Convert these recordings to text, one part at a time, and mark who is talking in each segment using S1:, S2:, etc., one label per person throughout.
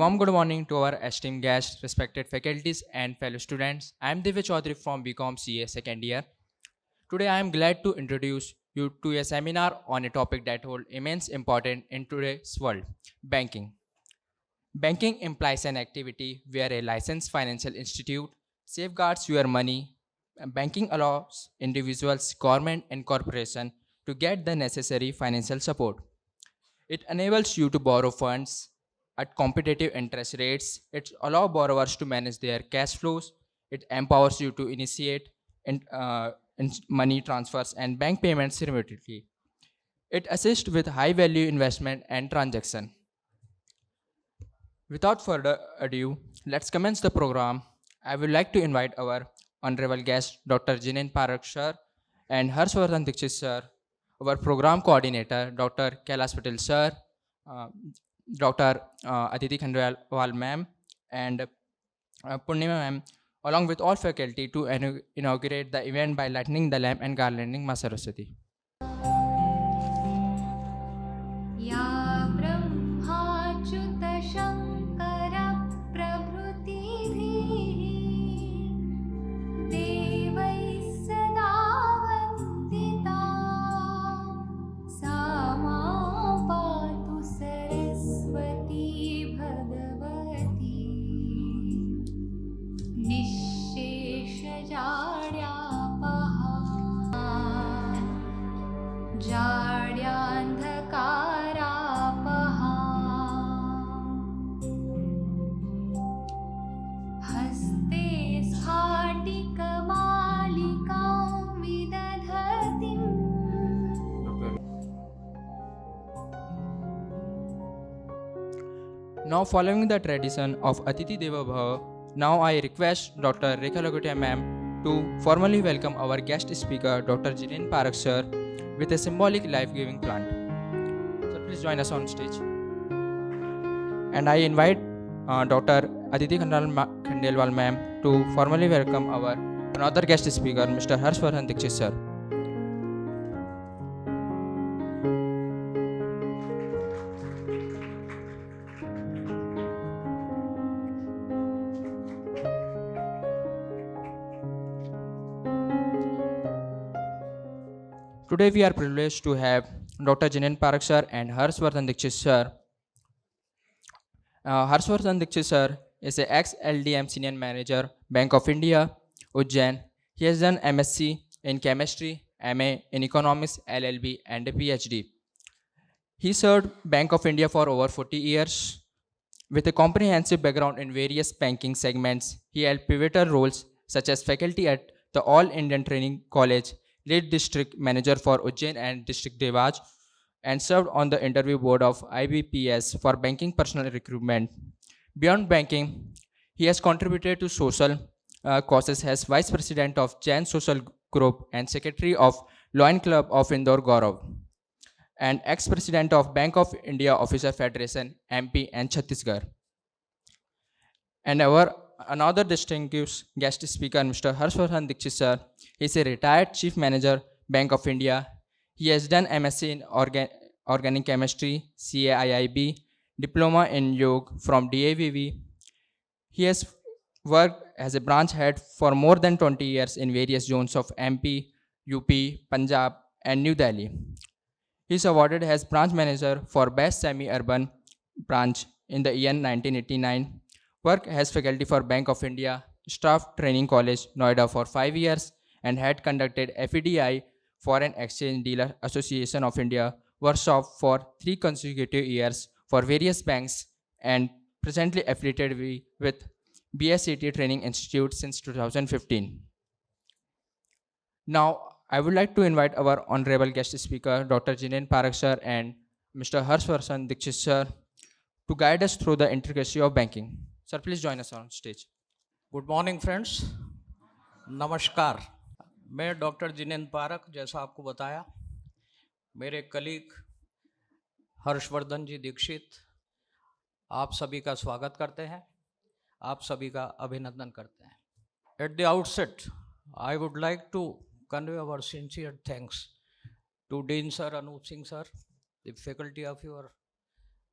S1: warm good morning to our esteemed guests, respected faculties, and fellow students. I am Divya Chaudhary from BCom CA second year. Today, I am glad to introduce you to a seminar on a topic that holds immense importance in today's world: banking. Banking implies an activity where a licensed financial institute safeguards your money. Banking allows individuals, government, and corporations to get the necessary financial support. It enables you to borrow funds at competitive interest rates. It allows borrowers to manage their cash flows. It empowers you to initiate money transfers and bank payments remotely. It assists with high value investment and transaction. Without further ado, let's commence the program. I would like to invite our honorable guest, Dr. Jinin Parak sir, and Harshvardhan Dikshit sir, our program coordinator, Dr. Kailash Patel sir, uh, Dr. Aditi Khandelwal ma'am, and Purnima ma'am, along with all faculty to inaugurate the event by lighting the lamp and garlanding Ma Saraswati.
S2: या ब्रह्माच्युतशङ्करप्रभृतिभिः देवैः सदा वन्दिता सा मां पातु सरस्वती भगवती निःशेषजाड्यापहा जाड्यान्धकारापहा हस्ते स्फाटिकमालिकां विदधतीम्
S1: Now, following the tradition of Atiti Deva Bhava, now I request Dr. Rekha Lagotia ma'am to formally welcome our guest speaker, Dr. Jinin Parak sir, with a symbolic life-giving plant. Sir, please join us on stage. And I invite Dr. Aditi Khandelwal ma'am to formally welcome our another guest speaker, Mr. Harshvardhan Dikshit sir. Today we are privileged to have Dr. Jinin Parak sir and Harshvardhan Dikshit sir. Harshvardhan Dikshit sir is a ex-LDM Senior Manager, Bank of India, Ujjain. He has done MSc in Chemistry, MA in Economics, LLB, and a PhD. He served Bank of India for over 40 years. With a comprehensive background in various banking segments, he held pivotal roles such as faculty at the All Indian Training College, lead district manager for Ujjain and District Devaj, and served on the interview board of IBPS for banking personnel recruitment. Beyond banking, he has contributed to social causes as vice president of Jain Social Group and secretary of Lion Club of Indore Gaurav, and ex-president of Bank of India Officer Federation, MP and Chhattisgarh. And our another distinguished guest speaker, Mr. Harshvardhan Dikshit sir, is a retired chief manager, Bank of India. He has done MSc in Organic Chemistry, CAIIB, Diploma in Yoga from DAVV. He has worked as a branch head for more than 20 years in various zones of MP, UP, Punjab, and New Delhi. He is awarded as branch manager for Best Semi-Urban Branch in the year 1989. Worked as faculty for Bank of India, Staff Training College, Noida for 5 years, and had conducted FEDI, Foreign Exchange Dealer Association of India, workshop for 3 consecutive years for various banks, and presently affiliated with BSCT Training Institute since 2015. Now, I would like to invite our honorable guest speaker, Dr. Jinin Parak sir and Mr. Harshvardhan Dikshit sir, to guide us through the intricacy of banking. Sir, please join us on stage.
S3: Good morning friends, नमस्कार। मैं doctor Jinendra park, जैसा आपको बताया, मेरे colleague Harshvardhan जी दीक्षित आप सभी का स्वागत करते हैं, आप सभी का अभिनंदन करते हैं। At the outset I would like to convey our sincere thanks to Dean Sir Anup Singh Sir, the faculty of your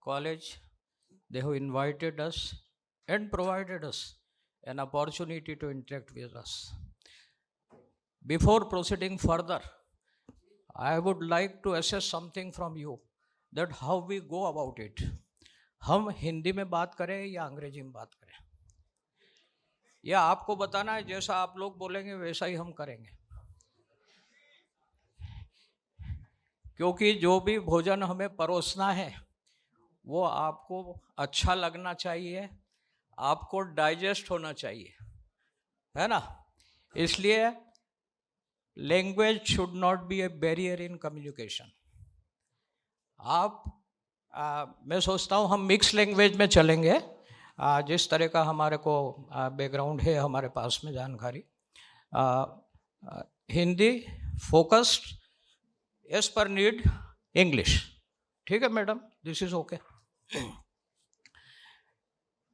S3: college, they have invited us and provided us an opportunity to interact with us. Before proceeding further, I would like to assess something from you, that how we go about it. हम हिंदी में बात करें या अंग्रेजी में बात करें, या आपको बताना है जैसा आप लोग बोलेंगे वैसा ही हम करेंगे, क्योंकि जो भी भोजन हमें परोसना है वो आपको अच्छा लगना चाहिए, आपको डाइजेस्ट होना चाहिए, है ना। इसलिए language should not be A barrier in communication. मैं सोचता हूँ हम मिक्स लैंग्वेज में चलेंगे, जिस तरह का हमारे को बैकग्राउंड है, हमारे पास में जानकारी। Hindi focused, as per need English, ठीक है मैडम, दिस इज ओके।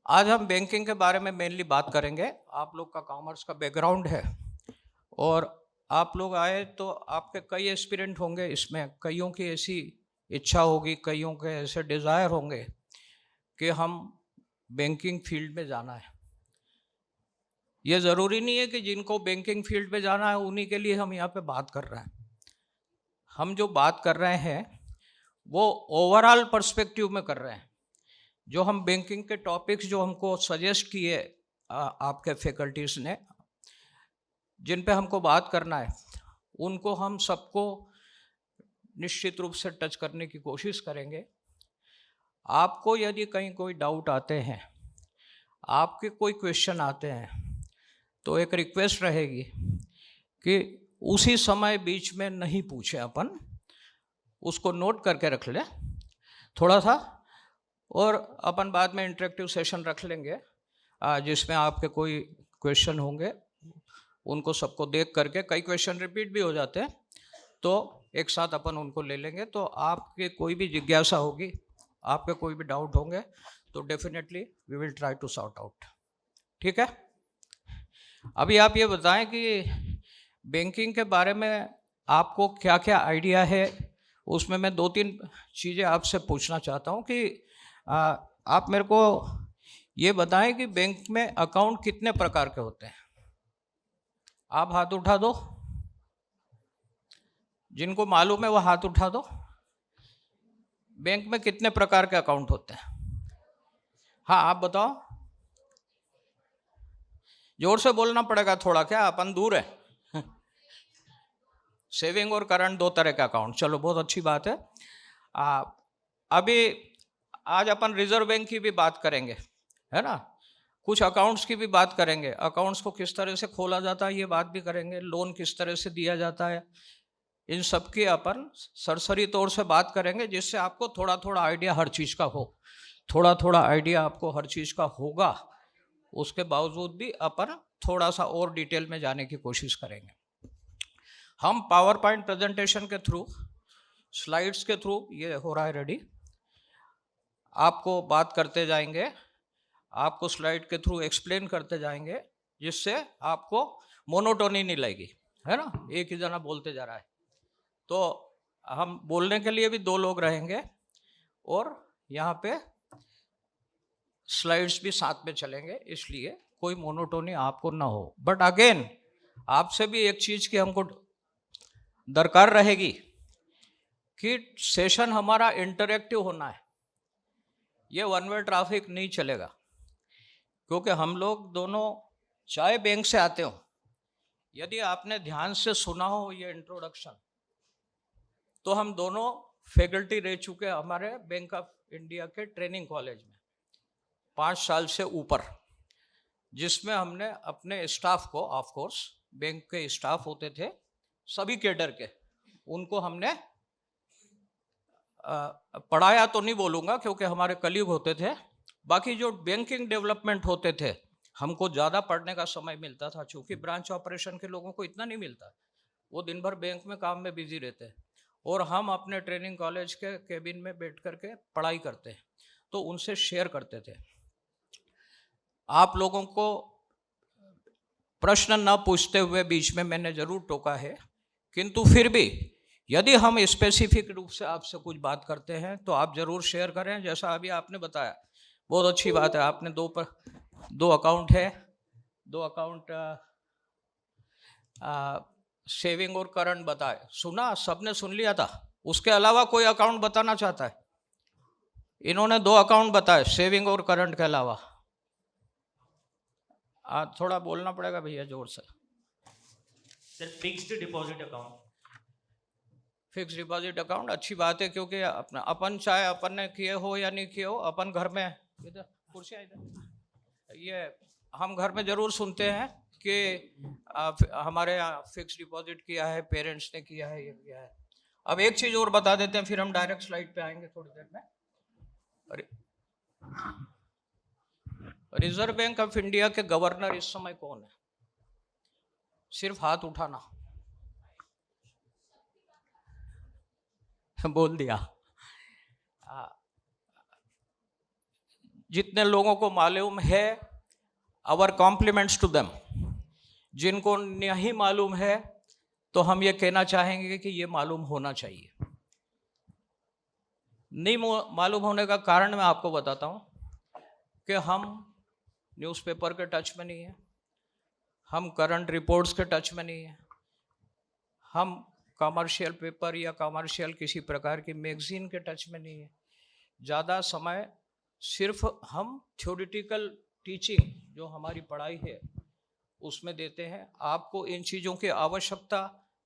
S3: आज हम बैंकिंग के बारे में मेनली बात करेंगे। आप लोग का कॉमर्स का बैकग्राउंड है और आप लोग आए तो आपके कई एस्पिरेंट होंगे, इसमें कईयों की ऐसी इच्छा होगी, कईयों के ऐसे डिज़ायर होंगे कि हम बैंकिंग फील्ड में जाना है। ये ज़रूरी नहीं है कि जिनको बैंकिंग फील्ड में जाना है उन्हीं के लिए हम यहाँ पे बात कर रहे हैं। हम जो बात कर रहे हैं वो ओवरऑल पर्सपेक्टिव में कर रहे हैं। जो हम बैंकिंग के टॉपिक्स जो हमको सजेस्ट किए आपके फैकल्टीज़ ने, जिन पे हमको बात करना है, उनको हम सबको निश्चित रूप से टच करने की कोशिश करेंगे। आपको यदि कहीं कोई डाउट आते हैं, आपके कोई क्वेश्चन आते हैं, तो एक रिक्वेस्ट रहेगी कि उसी समय बीच में नहीं पूछे, अपन उसको नोट करके रख लें थोड़ा सा, और अपन बाद में इंटरेक्टिव सेशन रख लेंगे जिसमें आपके कोई क्वेश्चन होंगे, उनको सबको देख करके, कई क्वेश्चन रिपीट भी हो जाते हैं तो एक साथ अपन उनको ले लेंगे। तो आपके कोई भी जिज्ञासा होगी, आपके कोई भी डाउट होंगे, तो definitely we will try to sort out, ठीक है। अभी आप ये बताएं कि बैंकिंग के बारे में आपको क्या क्या आइडिया है। उसमें मैं 2-3 चीज़ें आपसे पूछना चाहता हूँ कि आप मेरे को ये बताएं कि बैंक में अकाउंट कितने प्रकार के होते हैं। आप हाथ उठा दो, जिनको मालूम है वो हाथ उठा दो। बैंक में कितने प्रकार के अकाउंट होते हैं? हाँ, आप बताओ। जोर से बोलना पड़ेगा थोड़ा, क्या अपन दूर है। सेविंग और करंट 2 तरह का अकाउंट, चलो बहुत अच्छी बात है। अभी आज अपन रिजर्व बैंक की भी बात करेंगे, है ना, कुछ अकाउंट्स की भी बात करेंगे, अकाउंट्स को किस तरह से खोला जाता है ये बात भी करेंगे, लोन किस तरह से दिया जाता है, इन सब की अपन सरसरी तौर से बात करेंगे, जिससे आपको थोड़ा थोड़ा आइडिया हर चीज़ का हो। थोड़ा थोड़ा आइडिया आपको हर चीज़ का होगा, उसके बावजूद भी अपन थोड़ा सा और डिटेल में जाने की कोशिश करेंगे। हम पावर पॉइंट प्रेजेंटेशन के थ्रू, स्लाइड्स के थ्रू, ये हो रहा है रेडी, आपको बात करते जाएंगे, आपको स्लाइड के थ्रू एक्सप्लेन करते जाएंगे, जिससे आपको मोनोटोनी नहीं लगेगी, है ना, एक ही जना बोलते जा रहा है। तो हम बोलने के लिए भी 2 लोग रहेंगे और यहाँ पे स्लाइड्स भी साथ में चलेंगे, इसलिए कोई मोनोटोनी आपको ना हो। बट अगेन आपसे भी एक चीज़ की हमको दरकार रहेगी कि सेशन हमारा इंटरेक्टिव होना है। ये 1 वे ट्रैफिक नहीं चलेगा, क्योंकि हम लोग दोनों चाहे बैंक से आते हो, यदि आपने ध्यान से सुना हो ये इंट्रोडक्शन, तो हम दोनों फैकल्टी रह चुके हमारे बैंक ऑफ इंडिया के ट्रेनिंग कॉलेज में 5 साल से ऊपर, जिसमें हमने अपने स्टाफ को, ऑफ कोर्स बैंक के स्टाफ होते थे सभी कैडर के, उनको हमने पढ़ाया तो नहीं बोलूँगा क्योंकि हमारे कलीग होते थे, बाकी जो बैंकिंग डेवलपमेंट होते थे हमको ज़्यादा पढ़ने का समय मिलता था, क्योंकि ब्रांच ऑपरेशन के लोगों को इतना नहीं मिलता, वो दिन भर बैंक में काम में बिजी रहते हैं, और हम अपने ट्रेनिंग कॉलेज के केबिन में बैठ करके पढ़ाई करते हैं, तो उनसे शेयर करते थे। आप लोगों को प्रश्न न पूछते हुए बीच में मैंने ज़रूर टोका है, किंतु फिर भी यदि हम स्पेसिफिक रूप से आपसे कुछ बात करते हैं तो आप ज़रूर शेयर करें। जैसा अभी आपने बताया बहुत अच्छी बात है। आपने दो अकाउंट है, दो अकाउंट सेविंग और करंट बताए, सुना, सबने सुन लिया था। उसके अलावा कोई अकाउंट बताना चाहता है? इन्होंने दो अकाउंट बताए सेविंग और करंट के अलावा। थोड़ा बोलना पड़ेगा भैया जोर से।
S4: Sir fixed deposit account.
S3: Fix deposit account अच्छी बात है, क्योंकि अपन चाहे अपन ने किए हो या नहीं किए हो, अपन घर में इधर कुर्सियाँ इधर, ये हम घर में जरूर सुनते हैं कि हमारे यहाँ फिक्स डिपॉजिट किया है, पेरेंट्स ने किया है, ये किया है। अब एक चीज और बता देते हैं, फिर हम डायरेक्ट स्लाइड पे आएंगे थोड़ी देर में। रिजर्व बैंक ऑफ इंडिया के गवर्नर इस समय कौन है? सिर्फ हाथ उठाना। बोल दिया। जितने लोगों को मालूम है, आवर कॉम्प्लीमेंट्स टू देम। जिनको नहीं मालूम है तो हम ये कहना चाहेंगे कि ये मालूम होना चाहिए। नहीं मालूम होने का कारण मैं आपको बताता हूँ कि हम न्यूज़पेपर के टच में नहीं है, हम करंट रिपोर्ट्स के टच में नहीं है, हम कमर्शियल पेपर या कमर्शियल किसी प्रकार की मैगजीन के टच में नहीं है। ज़्यादा समय सिर्फ हम थ्योरेटिकल टीचिंग जो हमारी पढ़ाई है उसमें देते हैं। आपको इन चीज़ों की आवश्यकता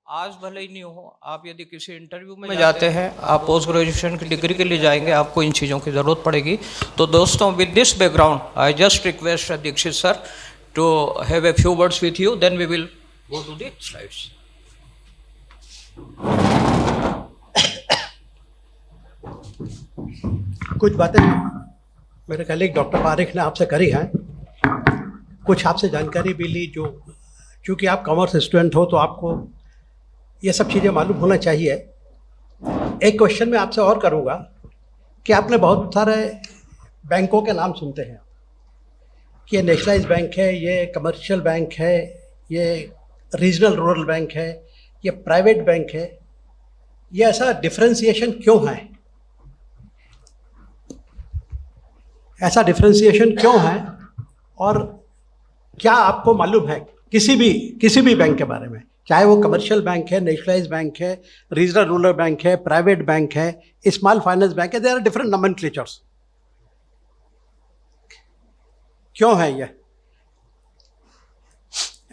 S3: आज भले ही नहीं हो, आप यदि किसी इंटरव्यू में जाते हैं, आप पोस्ट ग्रेजुएशन की डिग्री के लिए जाएंगे, आपको इन चीज़ों की ज़रूरत पड़ेगी। तो दोस्तों, with this background I just request Dikshit sir to have a few words with you, then we will go to the slides.
S5: कुछ बातें मेरे कलीग डॉक्टर पारिक ने आपसे करी हैं, कुछ आपसे जानकारी भी ली। जो चूँकि आप कॉमर्स स्टूडेंट हो तो आपको ये सब चीज़ें मालूम होना चाहिए। एक क्वेश्चन मैं आपसे और करूँगा कि आपने बहुत सारे बैंकों के नाम सुनते हैं कि ये नेशनलाइज बैंक है, ये कमर्शियल बैंक है, ये रीजनल रूरल बैंक है, ये प्राइवेट बैंक है। ये ऐसा डिफरेंशिएशन क्यों है? ऐसा डिफरेंशिएशन क्यों है? और क्या आपको मालूम है किसी भी बैंक के बारे में, चाहे वो कमर्शियल बैंक है, नेशनलाइज बैंक है, रीजनल रूरल बैंक है, प्राइवेट बैंक है, स्मॉल फाइनेंस बैंक है, देयर आर डिफरेंट नोमेनक्लेचर्स। क्यों है ये?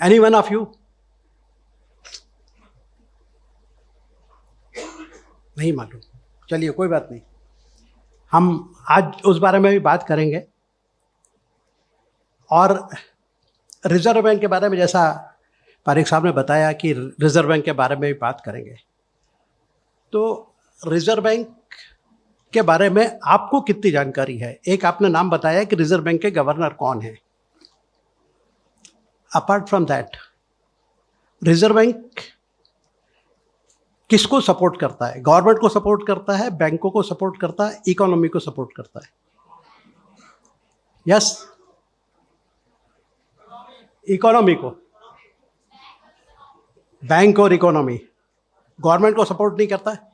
S5: Any one of you? नहीं मालूम? चलिए कोई बात नहीं, हम आज उस बारे में भी बात करेंगे। और रिजर्व बैंक के बारे में, जैसा पारिक साहब ने बताया कि रिजर्व बैंक के बारे में भी बात करेंगे। तो रिजर्व बैंक के बारे में आपको कितनी जानकारी है? एक आपने नाम बताया कि रिजर्व बैंक के गवर्नर कौन है। Apart from that, reserve bank किसको सपोर्ट करता है? गवर्नमेंट को सपोर्ट करता है, बैंकों को सपोर्ट करता है, इकोनॉमी को सपोर्ट करता है? यस, इकोनॉमी को। बैंक और इकोनॉमी, गवर्नमेंट को सपोर्ट नहीं करता है।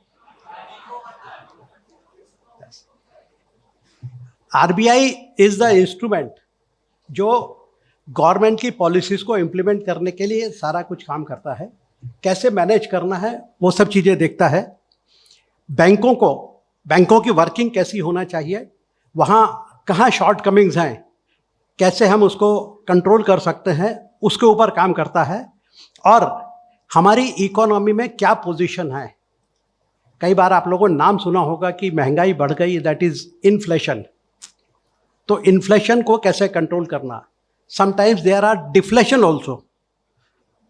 S5: आरबीआई इज द इंस्ट्रूमेंट जो गवर्नमेंट की पॉलिसीज को इम्प्लीमेंट करने के लिए सारा कुछ काम करता है। कैसे मैनेज करना है वो सब चीज़ें देखता है। बैंकों की वर्किंग कैसी होना चाहिए, वहाँ कहाँ शॉर्ट कमिंग्स हैं, कैसे हम उसको कंट्रोल कर सकते हैं, उसके ऊपर काम करता है। और हमारी इकोनॉमी में क्या पोजीशन है। कई बार आप लोगों ने नाम सुना होगा कि महंगाई बढ़ गई, दैट इज़ इन्फ्लेशन। तो इन्फ्लेशन को कैसे कंट्रोल करना। Sometimes there are deflation also,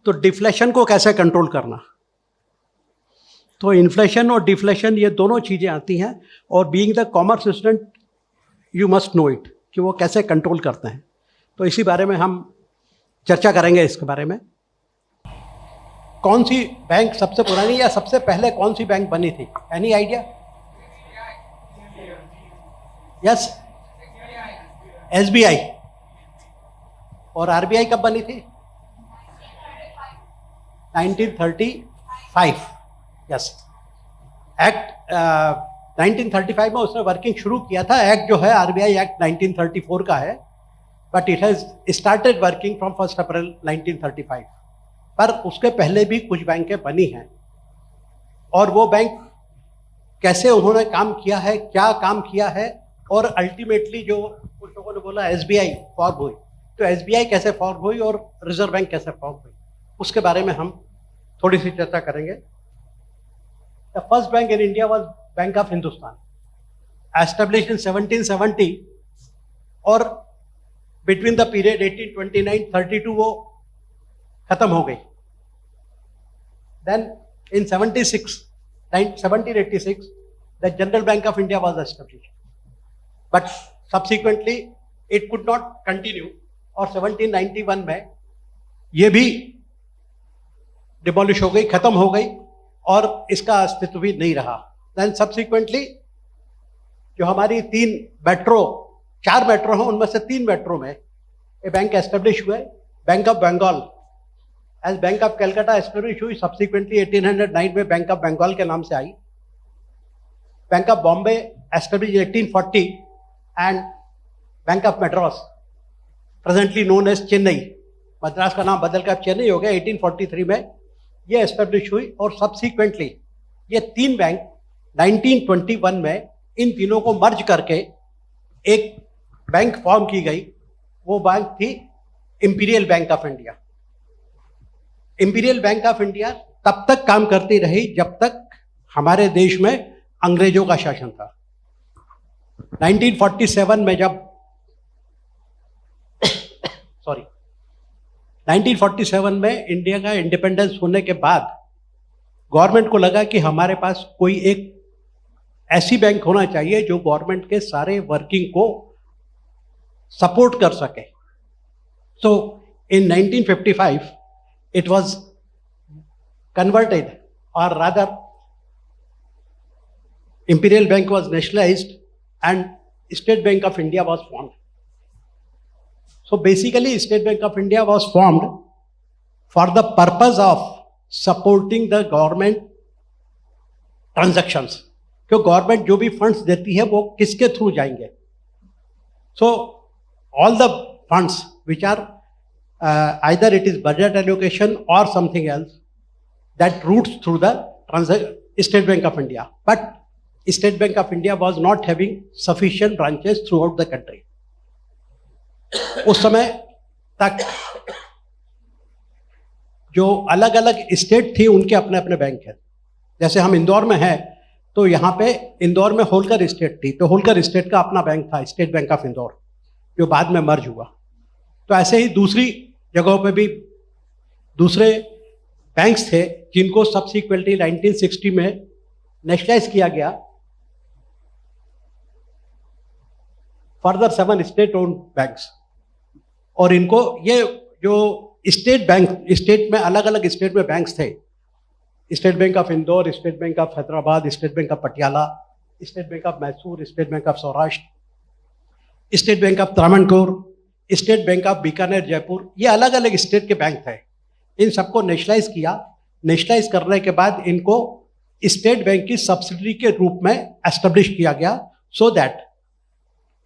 S5: तो डिफ्लेशन को कैसे कंट्रोल करना। तो इन्फ्लेशन और डिफ्लेशन ये दोनों चीज़ें आती हैं, और being the commerce student you must know it कि वो कैसे कंट्रोल करते हैं। तो इसी बारे में हम चर्चा करेंगे। इसके बारे में कौन सी बैंक सबसे पुरानी या सबसे पहले कौन सी बैंक बनी थी? Any idea? Yes, SBI. और आरबीआई कब बनी थी? 1935। यस, एक्ट 1935 में उसने वर्किंग शुरू किया था। एक्ट जो है आरबीआई एक्ट 1934 का है, but it has started working from 1 April 1935। पर उसके पहले भी कुछ बैंकें बनी हैं, और वो बैंक कैसे उन्होंने काम किया है, क्या काम किया है, और अल्टीमेटली जो कुछ लोगों ने बोला एसबीआई फॉर्म हुई, तो एसबीआई कैसे फॉर्म हुई और रिजर्व बैंक कैसे फॉर्म हुई, उसके बारे में हम थोड़ी सी चर्चा करेंगे। The first bank in India was bank of Hindustan, established in 1770, और बिटवीन द पीरियड 1829-32 वो खत्म हो गई। Then in 1786 the General Bank of India was established, but subsequently it could not continue, और 1791 में ये भी डिमोलिश हो गई, खत्म हो गई, और इसका अस्तित्व भी नहीं रहा। देन सब्सिक्वेंटली जो हमारी 4 मेट्रो हैं, उनमें से 3 मेट्रो में ये बैंक एस्टेब्लिश हुए। Bank of Bengal as bank of Calcutta establish हुई, सब्सिक्वेंटली 1809 में बैंक ऑफ बंगाल के नाम से आई। Bank of Bombay establish 1840, and bank of Madras presently known as Chennai, Madras का नाम बदल कर चेन्नई हो गया, 1843 में ये एस्टेब्लिश हुई। और सब्सिक्वेंटली ये 3 बैंक 1921 में इन तीनों को मर्ज करके एक बैंक फॉर्म की गई। वो बैंक थी imperial bank of India. Imperial bank of India तब तक काम करती रही जब तक हमारे देश में अंग्रेजों का शासन था। 1947 में जब 1947 में इंडिया का इंडिपेंडेंस होने के बाद गवर्नमेंट को लगा कि हमारे पास कोई एक ऐसी बैंक होना चाहिए जो गवर्नमेंट के सारे वर्किंग को सपोर्ट कर सके। सो इन 1955 it was converted, or rather Imperial Bank was nationalized and State Bank of India was formed. So basically State Bank of India was formed for the purpose of supporting the government transactions, क्यों government जो भी funds देती है वो किसके through जाएंगे। So all the funds which are either it is budget allocation or something else that routes through the State Bank of India. But State Bank of India was not having sufficient branches throughout the country. उस समय तक जो अलग अलग state थी उनके अपने अपने बैंक हैं। जैसे हम इंदौर में हैं तो यहाँ पे इंदौर में होलकर स्टेट थी, तो होलकर स्टेट का अपना बैंक था स्टेट बैंक ऑफ इंदौर, जो बाद में मर्ज हुआ। तो ऐसे ही दूसरी जगहों पे भी दूसरे बैंक्स थे जिनको सब्सिक्वेंटली 1960 में नेशनलाइज किया गया। फर्दर 7 स्टेट ओन्ड बैंक्स, और इनको ये जो स्टेट बैंक, स्टेट में अलग अलग स्टेट में बैंक्स थे, state bank of Indore, state bank of Hyderabad, state bank of Patiala, state bank of Mysore, state bank of Saurashtra, state bank of Travancore, state bank of Bikaner Jaipur, ये अलग अलग स्टेट के बैंक थे। इन सबको नेशनलाइज किया। नेशनलाइज करने के बाद इनको स्टेट बैंक की सब्सिडरी के रूप में एस्टेब्लिश किया गया, सो दैट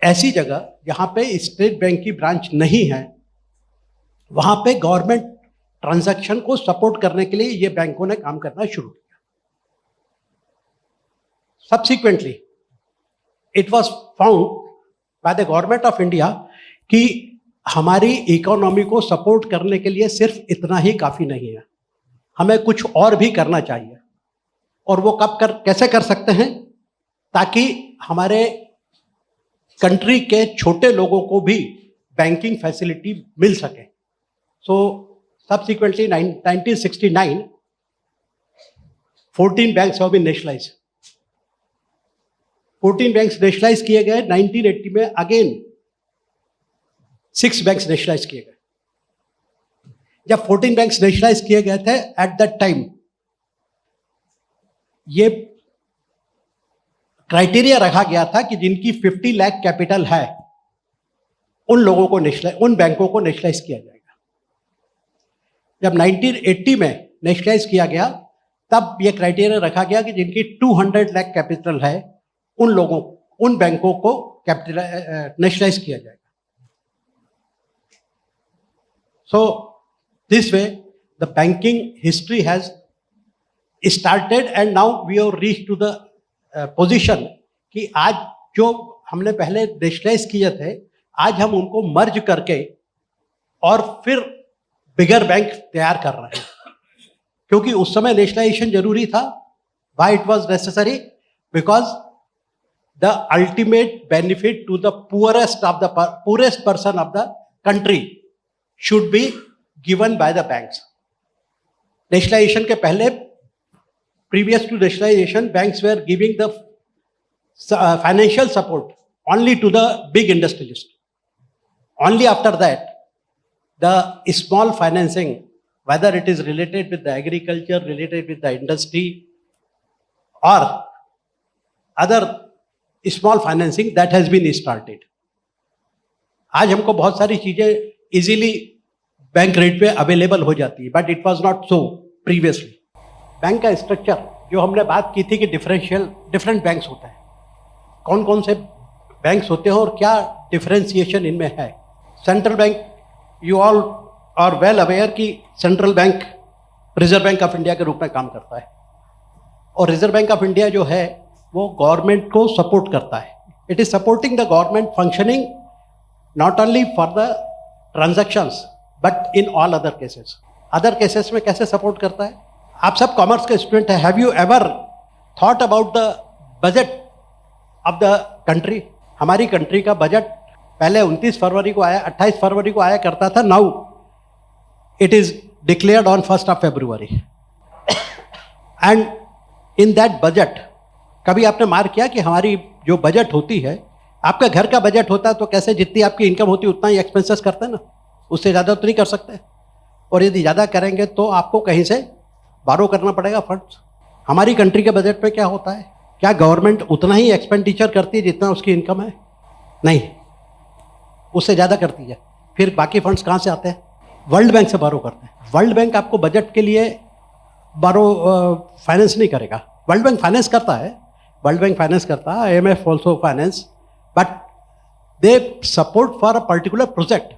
S5: ऐसी जगह जहाँ पे स्टेट बैंक की ब्रांच नहीं है वहाँ पे गवर्नमेंट ट्रांजैक्शन को सपोर्ट करने के लिए ये बैंकों ने काम करना शुरू किया। Subsequently it was found by the government of India कि हमारी इकोनॉमी को सपोर्ट करने के लिए सिर्फ इतना ही काफ़ी नहीं है, हमें कुछ और भी करना चाहिए। और वो कैसे कर सकते हैं, ताकि हमारे कंट्री के छोटे लोगों को भी बैंकिंग फैसिलिटी मिल सके। So subsequently 1969 14 banks have been nationalized. 14 banks nationalize किए गए। 1980 में अगेन 6 बैंक्स नेशनलाइज किए गए। जब 14 बैंक्स नेशनलाइज किए गए थे, एट दैट टाइम ये क्राइटेरिया रखा गया था कि जिनकी 50 लाख कैपिटल है उन लोगों को उन बैंकों को नेशनलाइज किया जाएगा। जब 1980 में नेशनलाइज किया गया तब ये क्राइटेरिया रखा गया कि जिनकी 200 लाख कैपिटल है उन लोगों, उन बैंकों को कैपिटल नेशनलाइज किया जाएगा. So this way the banking history has started and now we have reached to the position कि आज जो हमने पहले नेशनलाइज किए थे, आज हम उनको मर्ज करके और फिर बिगर बैंक तैयार कर रहे हैं. क्योंकि उस समय नेशनलाइजेशन जरूरी था. Why it was necessary? Because the ultimate benefit to the poorest person of the country should be given by the banks. Nationalization के पहले, previous to nationalization, banks were giving the financial support only to the big industrialists. Only after that, the small financing, whether it is related with the agriculture, related with the industry, or other small financing, that has been started. आज हमको बहुत सारी चीजें easily bank rate पे available हो जाती है, but it was not so previously. Bank का स्ट्रक्चर जो हमने बात की थी कि डिफरेंट बैंक्स होते हैं, कौन कौन से बैंक्स होते हैं और क्या डिफरेंशिएशन इनमें है. Central bank, you all are well aware कि central bank reserve bank of India के रूप में काम करता है. और रिजर्व बैंक ऑफ इंडिया जो है वो गवर्नमेंट को सपोर्ट करता है. It is supporting the government functioning not only for the transactions but in all other cases. Other cases में कैसे सपोर्ट करता है? आप सब कॉमर्स के स्टूडेंट हैं. Have you ever thought about the budget of the country? हमारी country का बजट पहले 29 फरवरी को आया, 28 फरवरी को आया करता था. Now it is declared on 1 February. And in that budget, कभी आपने मार्क किया कि हमारी जो बजट होती है, आपका घर का बजट होता है तो कैसे जितनी आपकी इनकम होती है उतना ही एक्सपेंसेस करते हैं ना, उससे ज़्यादा तो नहीं कर सकते. और यदि ज़्यादा करेंगे तो आपको कहीं से बारो करना पड़ेगा फंड्स. हमारी कंट्री के बजट में क्या होता है? क्या गवर्नमेंट उतना ही एक्सपेंडिचर करती है जितना उसकी इनकम है? नहीं, उससे ज़्यादा करती है. फिर बाकी फंड्स कहाँ से आते हैं? वर्ल्ड बैंक से बारो करते हैं. वर्ल्ड बैंक आपको बजट के लिए बारो फाइनेंस नहीं करेगा. वर्ल्ड बैंक फाइनेंस करता है, वर्ल्ड बैंक फाइनेंस करता है, IMF also finance, but they support for a particular project.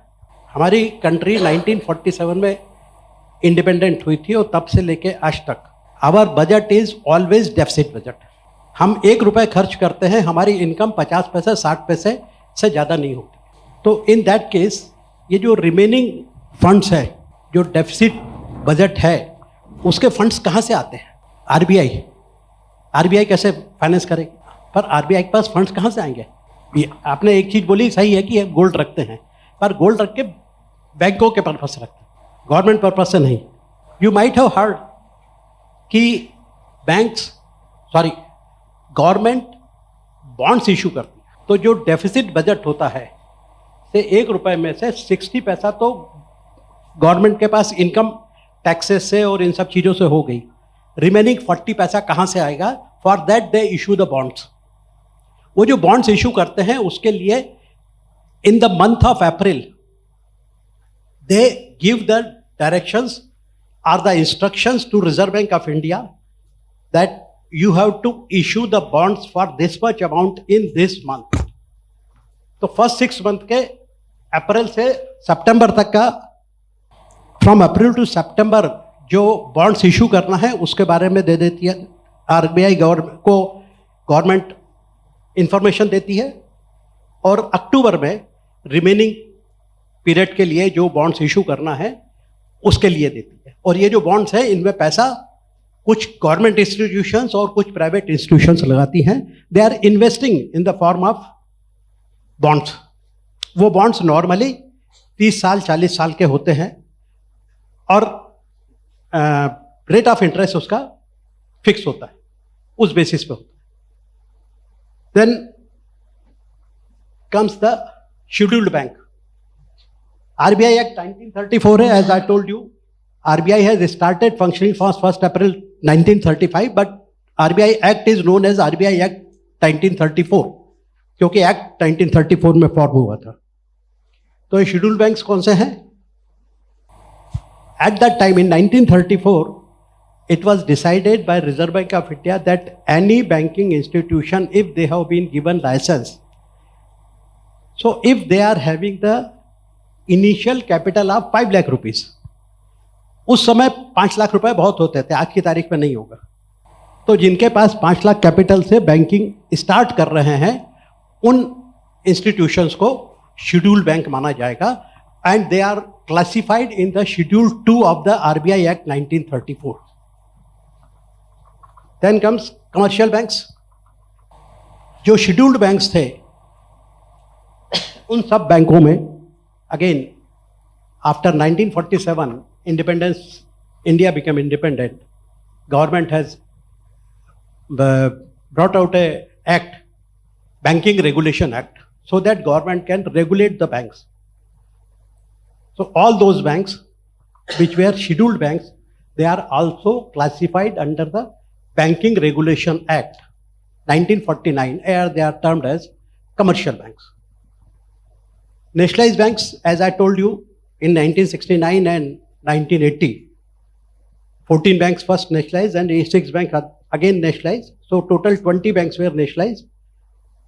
S5: हमारी कंट्री 1947 में इंडिपेंडेंट हुई थी और तब से लेके आज तक our budget is always deficit budget. हम 1 रुपये खर्च करते हैं, हमारी इनकम 50 पैसे 60 पैसे से ज़्यादा नहीं होती. तो इन दैट केस ये जो रिमेनिंग फंड्स है, जो डेफिसिट बजट है, उसके फंड्स कहाँ से आते हैं? आरबीआई कैसे फाइनेंस करेगी? पर आरबीआई के पास फंड्स कहाँ से आएंगे? ये आपने एक चीज़ बोली सही है कि गोल्ड रखते हैं, पर गोल्ड रख के बैंकों के पर्पज से रखते हैं, गवर्नमेंट पर्पज से नहीं. यू माइट हैव हर्ड कि गवर्नमेंट बॉन्ड्स इशू करती है. तो जो डेफिसिट बजट होता है से 1 रुपये में से 60 पैसा तो गवर्नमेंट के पास इनकम टैक्सेस से और इन सब चीज़ों से हो गई. रिमेनिंग 40 पैसा कहाँ से आएगा? For that they issue the bonds. वो जो बॉन्ड्स इशू करते हैं उसके लिए in the month of April they give the directions are the instructions to Reserve bank of India that you have to issue the bonds for this much amount in this month. तो first 6 month के April से सितंबर तक का, from April to सितंबर जो bonds issue करना है उसके बारे में दे देती है आरबीआई. गवर्नमेंट इंफॉर्मेशन देती है और अक्टूबर में रिमेनिंग पीरियड के लिए जो बॉन्ड्स इशू करना है उसके लिए देती है. और ये जो बॉन्ड्स है इनमें पैसा कुछ गवर्नमेंट इंस्टीट्यूशंस और कुछ प्राइवेट इंस्टीट्यूशंस लगाती हैं. They are investing in the form of bonds. वो बॉन्ड्स नॉर्मली 30 साल 40 साल के होते हैं और रेट ऑफ इंटरेस्ट उसका फिक्स होता है, उस बेसिस पे होता है. Then comes the scheduled bank. RBI Act 1934 है, as I told you. RBI has started functioning from 1 April 1935, but RBI Act is known as RBI Act 1934 क्योंकि एक्ट 1934 में फॉर्म हुआ था. तो ये शेड्यूल्ड बैंक्स कौन से हैं? At that time in 1934, it was decided by Reserve Bank of India that any banking institution, if they have been given license, so if they are having the initial capital of 5 lakh rupees, उस समय 5 लाख रुपए बहुत होते थे, आज की तारीख में नहीं होगा। तो जिनके पास 5 लाख कैपिटल से बैंकिंग स्टार्ट कर रहे हैं, उन इंस्टीट्यूशंस को शेड्यूल बैंक माना जाएगा, and they are classified in the schedule 2 of the RBI Act 1934. Then comes commercial banks. जो शेड्यूल्ड बैंक्स थे, उन सब बैंकों में again after 1947 independence, India became independent. Government has brought out a act, Banking Regulation Act, so that government can regulate the banks. So all those banks which were scheduled banks, they are also classified under the Banking Regulation Act 1949, where they are termed as commercial banks. Nationalized banks, as I told you, in 1969 and 1980, 14 banks first nationalized and 86 banks again nationalized. So total 20 banks were nationalized.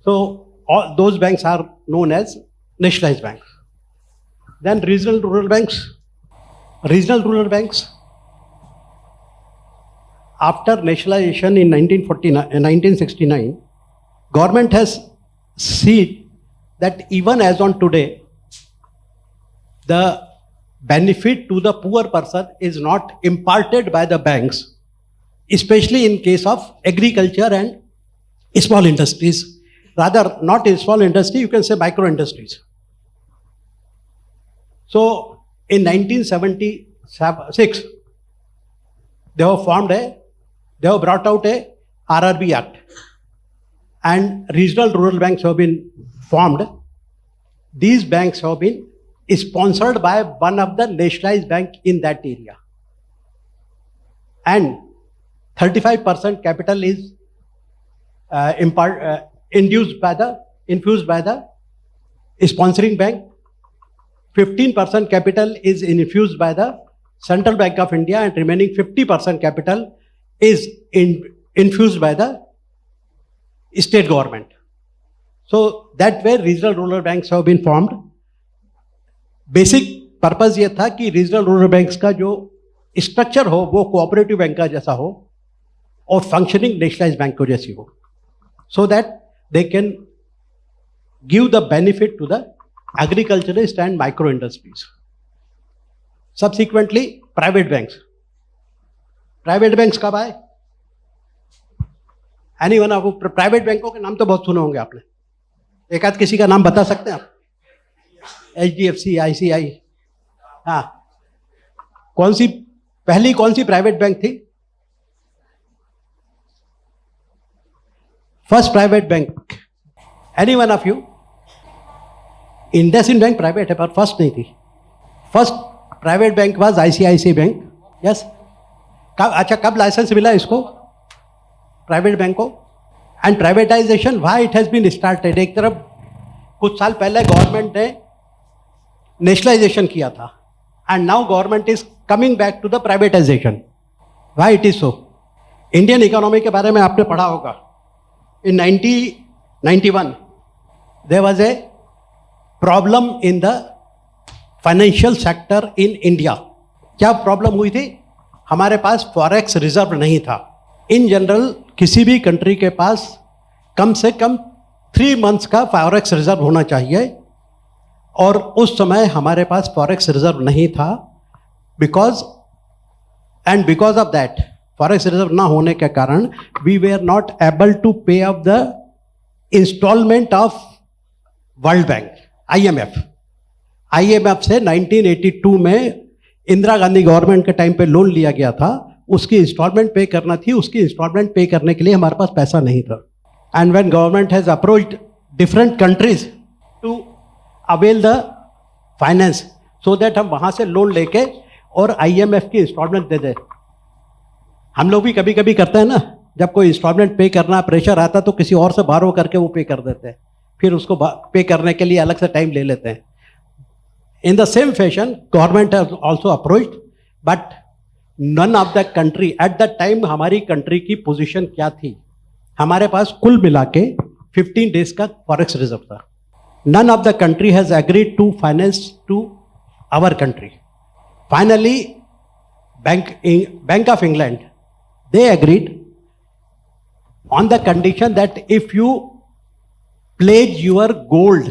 S5: So all those banks are known as nationalized banks. Then regional rural banks. Regional rural banks, after nationalization in 1969, government has seen that even as on today, the benefit to the poor person is not imparted by the banks, especially in case of agriculture and small industries. Rather, not in small industry, you can say micro industries. So, in 1976, they have brought out a RRB Act, and regional rural banks have been formed. These banks have been sponsored by one of the nationalized bank in that area, and 35% capital is infused by the sponsoring bank. 15% capital is infused by the Central Bank of India, and remaining 50% capital is infused by the state government. So that way regional rural banks have been formed. Basic purpose ये था कि regional rural banks का जो structure हो वो cooperative bank का जैसा हो और फंक्शनिंग नेशनलाइज बैंक को जैसी हो, so that they can give the benefit to the agriculturist and micro industries. Subsequently private banks कब आए? एनीवन ऑफ प्राइवेट बैंकों के नाम तो बहुत सुने होंगे आपने, एक आध किसी का नाम बता सकते हैं आप? HDFC, ICI, हाँ, कौन सी प्राइवेट बैंक थी? First private bank, anyone of you? IndusInd bank private है पर फर्स्ट नहीं थी. First private bank was ICICI bank. Yes. कब लाइसेंस मिला इसको, प्राइवेट बैंक को? And privatisation why it has been started? एक तरफ कुछ साल पहले गवर्नमेंट ने नेशनलाइजेशन किया था, and now government is coming back to the privatisation. Why it is so? Indian economy के बारे में आपने पढ़ा होगा. In 1991 there was a problem in the financial sector in India. क्या प्रॉब्लम हुई थी? हमारे पास फॉरेक्स रिजर्व नहीं था. इन जनरल किसी भी कंट्री के पास कम से कम 3 months का फॉरेक्स रिजर्व होना चाहिए, और उस समय हमारे पास फॉरेक्स रिजर्व नहीं था. Because of that, forex reserve ना होने के कारण we were not able to pay off the installment of world bank, IMF से 1982 में इंदिरा गांधी गवर्नमेंट के टाइम पे लोन लिया गया था, उसकी इंस्टॉलमेंट पे करना थी. उसकी इंस्टॉलमेंट पे करने के लिए हमारे पास पैसा नहीं था. And when government has approached different countries to avail the finance so that हम वहाँ से लोन लेके और IMF की इंस्टॉलमेंट दे दें. हम लोग भी कभी कभी करते हैं ना, जब कोई इंस्टॉलमेंट पे करना प्रेशर आता तो किसी और से बारो करके वो पे कर देते हैं, फिर उसको पे करने के लिए अलग से टाइम ले लेते हैं. In the same fashion government has also approached, but none of the country at the time, हमारी कंट्री की पोजीशन क्या थी, हमारे पास कुल मिला के 15 डेज का फॉरेक्स रिजर्व था. None of the country has agreed to finance to our country. Finally Bank of England, they agreed on the condition that if you pledge your gold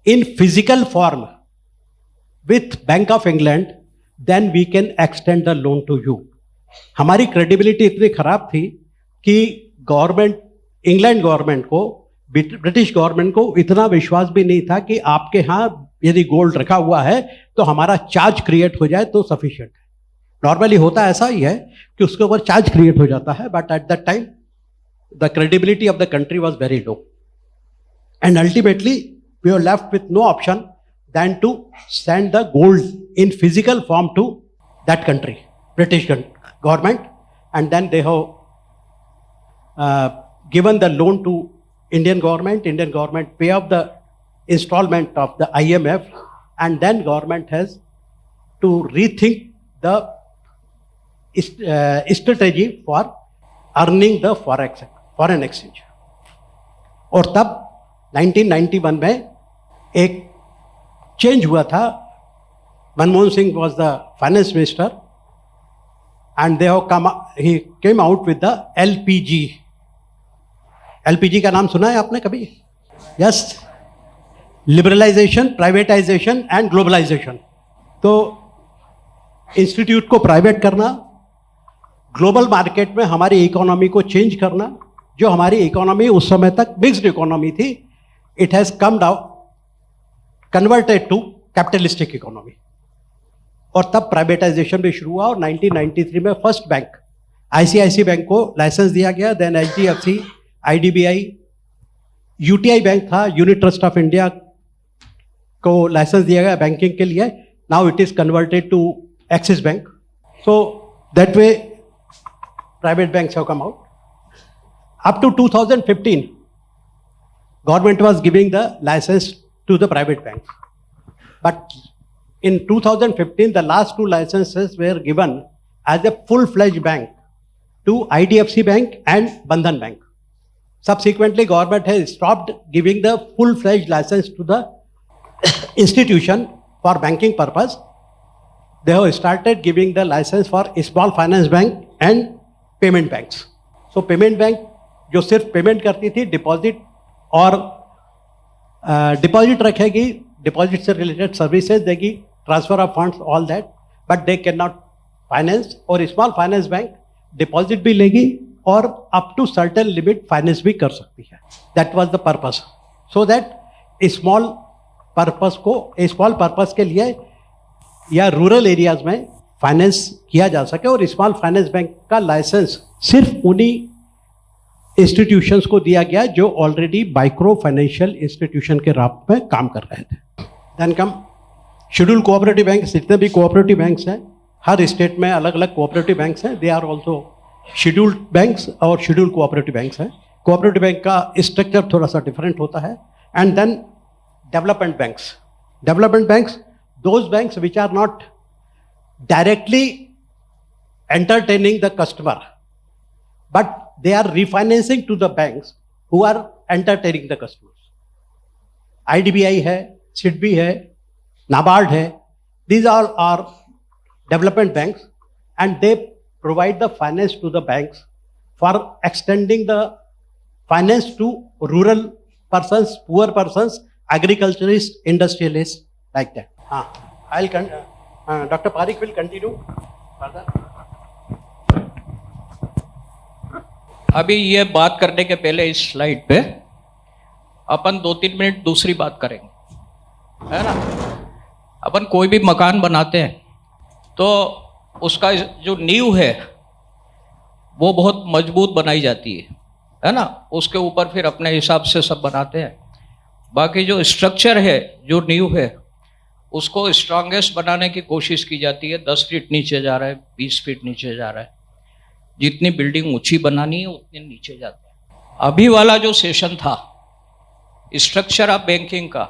S5: in physical form with Bank of England, then we can extend the loan to you. हमारी credibility इतनी खराब थी कि government, England government को, British government को इतना विश्वास भी नहीं था कि आपके यहाँ यदि गोल्ड रखा हुआ है तो हमारा चार्ज क्रिएट हो जाए तो सफिशिएंट है. नॉर्मली होता ऐसा ही है कि उसके ऊपर चार्ज क्रिएट हो जाता है, but at that time the credibility of the country was very low, and ultimately we are left with no option then to send the gold in physical form to that country, British government, and then they have given the loan to Indian government pay off the installment of the IMF, and then government has to rethink the strategy for earning the foreign exchange. और तब 1991 में एक change हुआ था. Manmohan Singh was the finance minister, and he came out with the LPG. LPG का नाम सुना है आपने कभी? Yes. Liberalisation, privatisation and globalisation. तो इंस्टीट्यूट को प्राइवेट करना, ग्लोबल मार्केट में हमारी इकोनॉमी को चेंज करना. जो हमारी इकोनॉमी उस समय तक मिक्स्ड इकोनॉमी थी, it has come down, converted to capitalistic economy. और तब प्राइवेटाइजेशन भी शुरू हुआ, और 1993 में फर्स्ट बैंक ICICI बैंक को लाइसेंस दिया गया. Then HDFC, IDBI, UTI bank था, यूनिट ट्रस्ट ऑफ इंडिया को लाइसेंस दिया गया बैंकिंग के लिए. Now it is converted to Axis bank. So that way private banks have come out. Up to 2015 government was giving the licence to the private bank, but in 2015 the last 2 licenses were given as a full-fledged bank to IDFC Bank and Bandhan Bank. Subsequently, government has stopped giving the full-fledged license to the institution for banking purpose. They have started giving the license for small finance bank and payment banks. So payment bank जो सिर्फ payment करती थी, deposit और deposit रखेगी, deposit से related services देगी, transfer of funds, all that, but they can not finance. और small finance bank deposit भी लेगी और up to certain limit finance भी कर सकती है. That was the purpose, so that small purpose के लिए या रूरल एरियाज में फाइनेंस किया जा सके. और स्मॉल फाइनेंस बैंक का लाइसेंस सिर्फ उन्हीं इंस्टीट्यूशंस को दिया गया जो ऑलरेडी माइक्रो फाइनेंशियल इंस्टीट्यूशन के रूप में काम कर रहे थे. Then come schedule cooperative bank. जितने भी कोऑपरेटिव बैंक्स हैं, हर स्टेट में अलग अलग कोऑपरेटिव बैंक्स हैं. They are also scheduled banks और शेड्यूल कोऑपरेटिव बैंक्स हैं. कोऑपरेटिव बैंक का स्ट्रक्चर थोड़ा सा डिफरेंट होता है. And then development banks. Development banks, those banks which are not directly entertaining the customer, but they are refinancing to the banks who are entertaining the customers. IDBI है, SIDBI है, NABARD है. These all are development banks, and they provide the finance to the banks for extending the finance to rural persons, poor persons, agriculturists, industrialists, like that. Dr. Parikh will continue further.
S3: अभी ये बात करने के पहले इस slide पे अपन 2-3 minute दूसरी बात करेंगे, है ना. अपन कोई भी मकान बनाते हैं तो उसका जो नींव है वो बहुत मजबूत बनाई जाती है ना. उसके ऊपर फिर अपने हिसाब से सब बनाते हैं. बाकी जो स्ट्रक्चर है, जो नींव है, उसको स्ट्रांगेस्ट बनाने की कोशिश की जाती है. 10 फीट नीचे जा रहा है, 20 फीट नीचे जा रहा है. जितनी बिल्डिंग ऊंची बनानी है उतने नीचे जाते हैं. अभी वाला जो सेशन था स्ट्रक्चर ऑफ बैंकिंग का,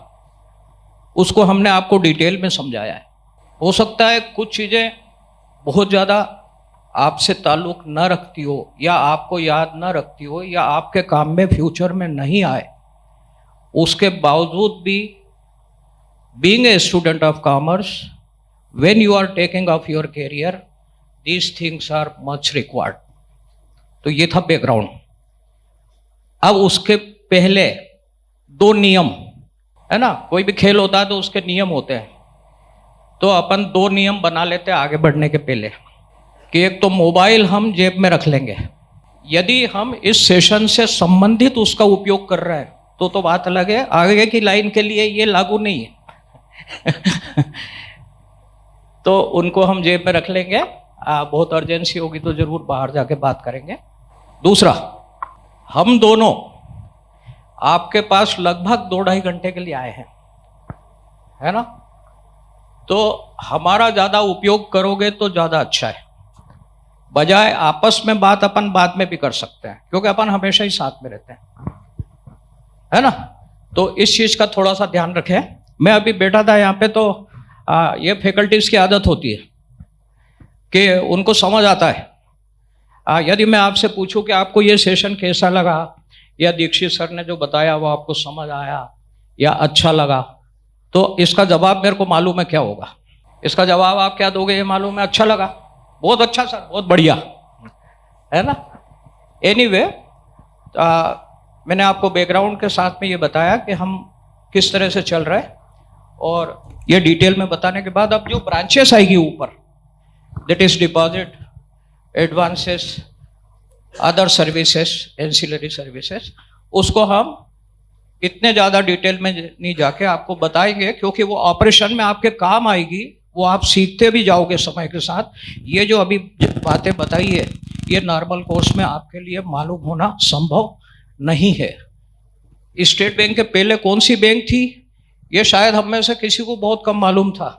S3: उसको हमने आपको डिटेल में समझाया है. हो सकता है कुछ चीज़ें बहुत ज़्यादा आपसे ताल्लुक़ न रखती हो या आपको याद न रखती हो या आपके काम में फ्यूचर में नहीं आए, उसके बावजूद भी being a student of commerce, when you are taking off your career, these things are much required. तो ये था बैकग्राउंड। अब उसके पहले 2 नियम है ना, कोई भी खेल होता है तो उसके नियम होते हैं, तो अपन 2 नियम बना लेते हैं आगे बढ़ने के पहले कि एक तो मोबाइल हम जेब में रख लेंगे। यदि हम इस सेशन से संबंधित उसका उपयोग कर रहे हैं तो बात अलग है, आगे की लाइन के लिए ये लागू नहीं है। तो उनको हम जेब में रख लेंगे, बहुत अर्जेंसी होगी तो जरूर बाहर जाके बात करेंगे। दूसरा, हम दोनों आपके पास लगभग 2-2.5 घंटे के लिए आए हैं, है ना, तो हमारा ज़्यादा उपयोग करोगे तो ज़्यादा अच्छा है। बजाय आपस में बात अपन बाद में भी कर सकते हैं क्योंकि अपन हमेशा ही साथ में रहते हैं, है ना, तो इस चीज़ का थोड़ा सा ध्यान रखें। मैं अभी बैठा था यहाँ पे तो ये फैकल्टीज़ की आदत होती है कि उनको समझ आता है। यदि मैं आपसे पूछूं कि आपको ये सेशन कैसा लगा या दीक्षित सर ने जो बताया वो आपको समझ आया या अच्छा लगा, तो इसका जवाब मेरे को मालूम है क्या होगा। इसका जवाब आप क्या दोगे ये मालूम है, अच्छा लगा, बहुत अच्छा सर, बहुत बढ़िया, है ना। एनीवे, मैंने आपको बैकग्राउंड के साथ में ये बताया कि हम किस तरह से चल रहे हैं, और ये डिटेल में बताने के बाद अब जो ब्रांचेस आएगी ऊपर, that is deposit, advances, other services, ancillary services, उसको हम इतने ज़्यादा डिटेल में नहीं जाके आपको बताएंगे क्योंकि वो ऑपरेशन में आपके काम आएगी, वो आप सीखते भी जाओगे समय के साथ। ये जो अभी बातें बताई है ये नॉर्मल कोर्स में आपके लिए मालूम होना संभव नहीं है। स्टेट बैंक के पहले कौन सी बैंक थी ये शायद हम में से किसी को बहुत कम मालूम था।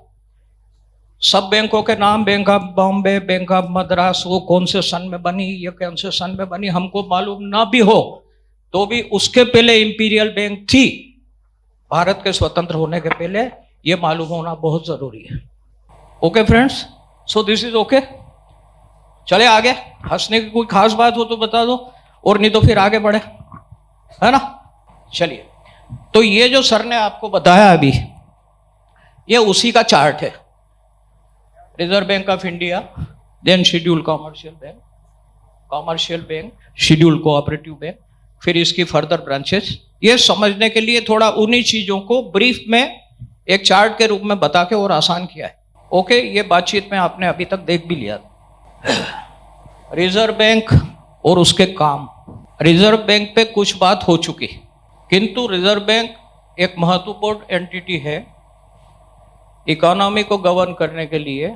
S3: सब बैंकों के नाम, bank of Bombay, bank of Madras, वो कौन से सन में बनी, ये कौन से सन में बनी, हमको मालूम ना भी हो तो भी उसके पहले इंपीरियल बैंक थी। भारत के स्वतंत्र होने के पहले ये मालूम होना बहुत जरूरी है। Okay friends, so this is okay. चले आगे, हंसने की कोई खास बात हो तो बता दो, और नहीं तो फिर आगे बढ़े, है ना। चलिए, तो ये जो सर ने आपको बताया अभी, ये उसी का चार्ट है। Reserve bank of India, then schedule commercial bank, schedule cooperative bank, फिर इसकी फर्दर ब्रांचेस। ये समझने के लिए थोड़ा उन्हीं चीजों को ब्रीफ में एक चार्ट के रूप में बता के और आसान किया है। ओके, ये बातचीत में आपने अभी तक देख भी लिया। रिजर्व बैंक और उसके काम, रिजर्व बैंक पे कुछ बात हो चुकी, किंतु रिजर्व बैंक एक महत्वपूर्ण एंटिटी है इकोनॉमी को गवर्न करने के लिए,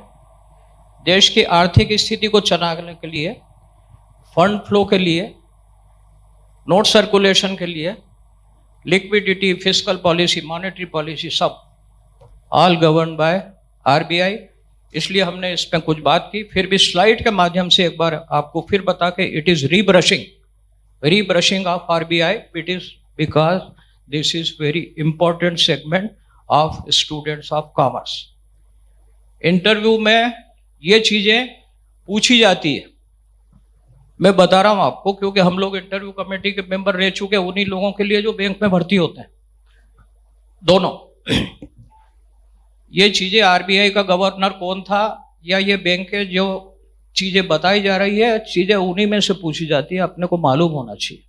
S3: देश की आर्थिक स्थिति को चलाने के लिए, फंड फ्लो के लिए, नोट सर्कुलेशन के लिए, liquidity, fiscal policy, monetary policy, सब ऑल गवर्न बाय आरबीआई। इसलिए हमने इस पर कुछ बात की, फिर भी स्लाइड के माध्यम से एक बार आपको फिर बता के it is refreshing of RBI, it is because this is very important segment of students of commerce. Interview में ये चीजें पूछी जाती है, मैं बता रहा हूं आपको क्योंकि हम लोग इंटरव्यू कमेटी के मेंबर रह चुके, उन्हीं लोगों के लिए जो बैंक में भर्ती होते हैं दोनों। ये चीजें आरबीआई का गवर्नर कौन था या ये बैंक के जो चीजें बताई जा रही है, चीजें उन्हीं में से पूछी जाती है, अपने को मालूम होना चाहिए।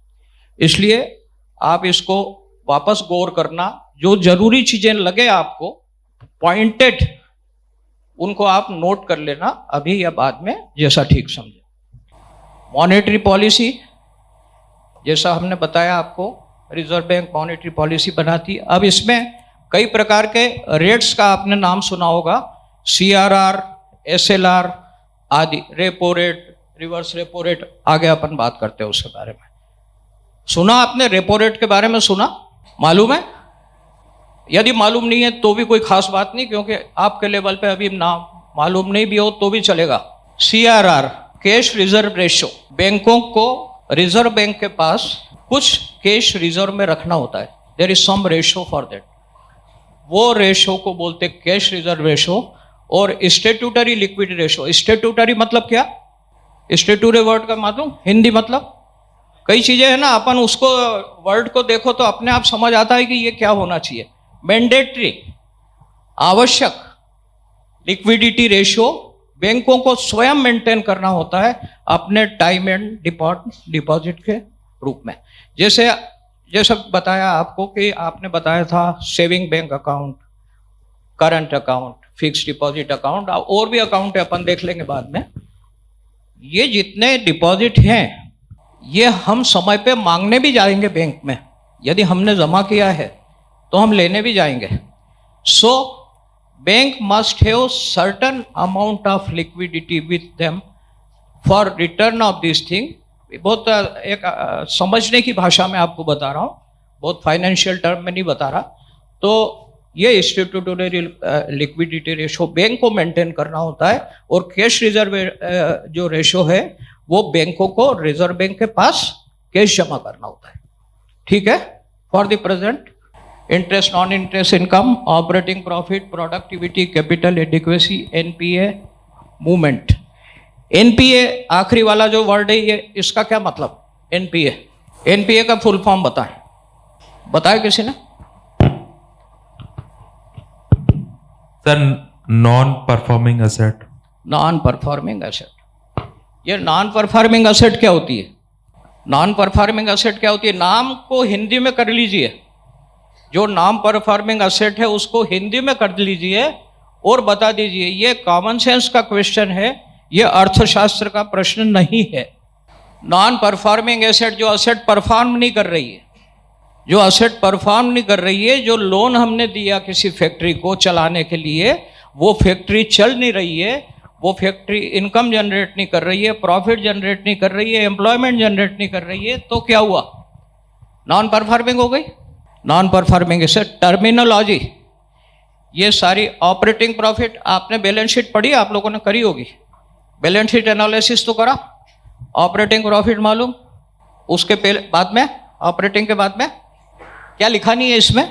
S3: इसलिए आप इसको वापस गौर करना, जो जरूरी चीजें लगे आपको पॉइंटेड, उनको आप नोट कर लेना अभी या बाद में, जैसा ठीक समझे। मॉनेटरी पॉलिसी, जैसा हमने बताया आपको, रिजर्व बैंक मॉनेटरी पॉलिसी बनाती है। अब इसमें कई प्रकार के रेट्स का आपने नाम सुना होगा, CRR, SLR आदि, repo rate, reverse repo rate, आगे अपन बात करते हैं उसके बारे में। सुना आपने रेपो रेट के बारे में? सुना, मालूम है? यदि मालूम नहीं है तो भी कोई खास बात नहीं, क्योंकि आपके लेवल पे अभी नाम मालूम नहीं भी हो तो भी चलेगा। CRR, कैश रिजर्व रेशो, बैंकों को रिजर्व बैंक के पास कुछ कैश रिजर्व में रखना होता है, there is some ratio for that, वो रेशो को बोलते कैश रिजर्व रेशो, और स्टेट्यूटरी लिक्विडिटी रेशो। स्टेट्यूटरी मतलब क्या? स्टेट्यूटरी वर्ड का मालूम हिंदी मतलब? कई चीजें है ना, अपन उसको वर्ड को देखो तो अपने आप समझ आता है कि ये क्या होना चाहिए। मैंडेटरी, आवश्यक लिक्विडिटी रेशियो बैंकों को स्वयं मेंटेन करना होता है अपने टाइम एंड डिपॉजिट के रूप में। जैसे बताया आपको कि आपने बताया था saving bank account, current account, fix deposit account, और भी अकाउंट है अपन देख लेंगे बाद में। ये जितने डिपॉजिट हैं ये हम समय पे मांगने भी जाएंगे बैंक में, यदि हमने जमा किया है तो हम लेने भी जाएंगे। So bank must have certain amount of liquidity with them for return of this thing. बहुत एक समझने की भाषा में आपको बता रहा हूँ, बहुत फाइनेंशियल टर्म में नहीं बता रहा। तो ये स्टेट्यूटरी लिक्विडिटी रेशो बैंक को मेंटेन करना होता है, और कैश रिजर्व जो रेशो है वो बैंकों को रिजर्व बैंक के पास कैश जमा करना होता है। ठीक है। For the present interest, non interest income, operating profit, productivity, capital adequacy, NPA, movement. NPA आखिरी वाला जो वर्ड है ये, इसका क्या मतलब? एनपीए का फुल फॉर्म बताए किसी ने?
S6: Sir, non performing asset.
S3: Non performing asset. ये नॉन परफॉर्मिंग एसेट क्या होती है? नॉन परफॉर्मिंग एसेट क्या होती है? नाम को हिंदी में कर लीजिए, जो नॉन परफॉर्मिंग एसेट है उसको हिंदी में कर लीजिए और बता दीजिए। ये कॉमन सेंस का क्वेश्चन है, ये अर्थशास्त्र का प्रश्न नहीं है। नॉन परफॉर्मिंग एसेट जो एसेट परफॉर्म नहीं कर रही है, जो एसेट परफॉर्म नहीं कर रही है, जो लोन हमने दिया किसी फैक्ट्री को चलाने के लिए, वो फैक्ट्री चल नहीं रही है, वो फैक्ट्री इनकम जनरेट नहीं कर रही है, प्रॉफिट जनरेट नहीं कर रही है, एम्प्लॉयमेंट जनरेट नहीं कर रही है, तो क्या हुआ? नॉन परफॉर्मिंग हो गई। नॉन परफॉर्मिंग एसेट टर्मिनोलॉजी, ये सारी ऑपरेटिंग प्रॉफिट आपने बैलेंस शीट पढ़ी, आप लोगों ने करी होगी, बैलेंस शीट एनालिसिस तो करा। ऑपरेटिंग प्रॉफिट मालूम, उसके पहले बाद में ऑपरेटिंग के बाद में क्या लिखा नहीं है इसमें?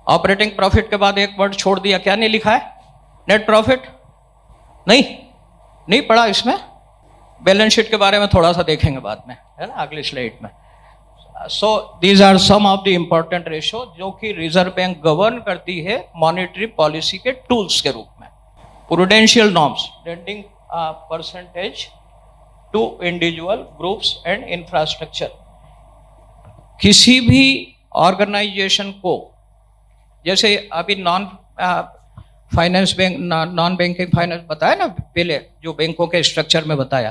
S3: ऑपरेटिंग प्रॉफिट के बाद एक वर्ड छोड़ दिया, क्या नहीं लिखा है? Net profit. नहीं पढ़ा इसमें। बैलेंस शीट के बारे में थोड़ा सा देखेंगे बाद में, है ना, अगली स्लाइड में। So these are some of the important ratio जो कि रिजर्व बैंक गवर्न करती है मॉनेटरी पॉलिसी के टूल्स के रूप में। Prudential norms, lending percentage to individual groups and infrastructure. किसी भी ऑर्गेनाइजेशन को, जैसे अभी non finance bank, non banking finance बताया ना पहले, जो बैंकों के स्ट्रक्चर में बताया,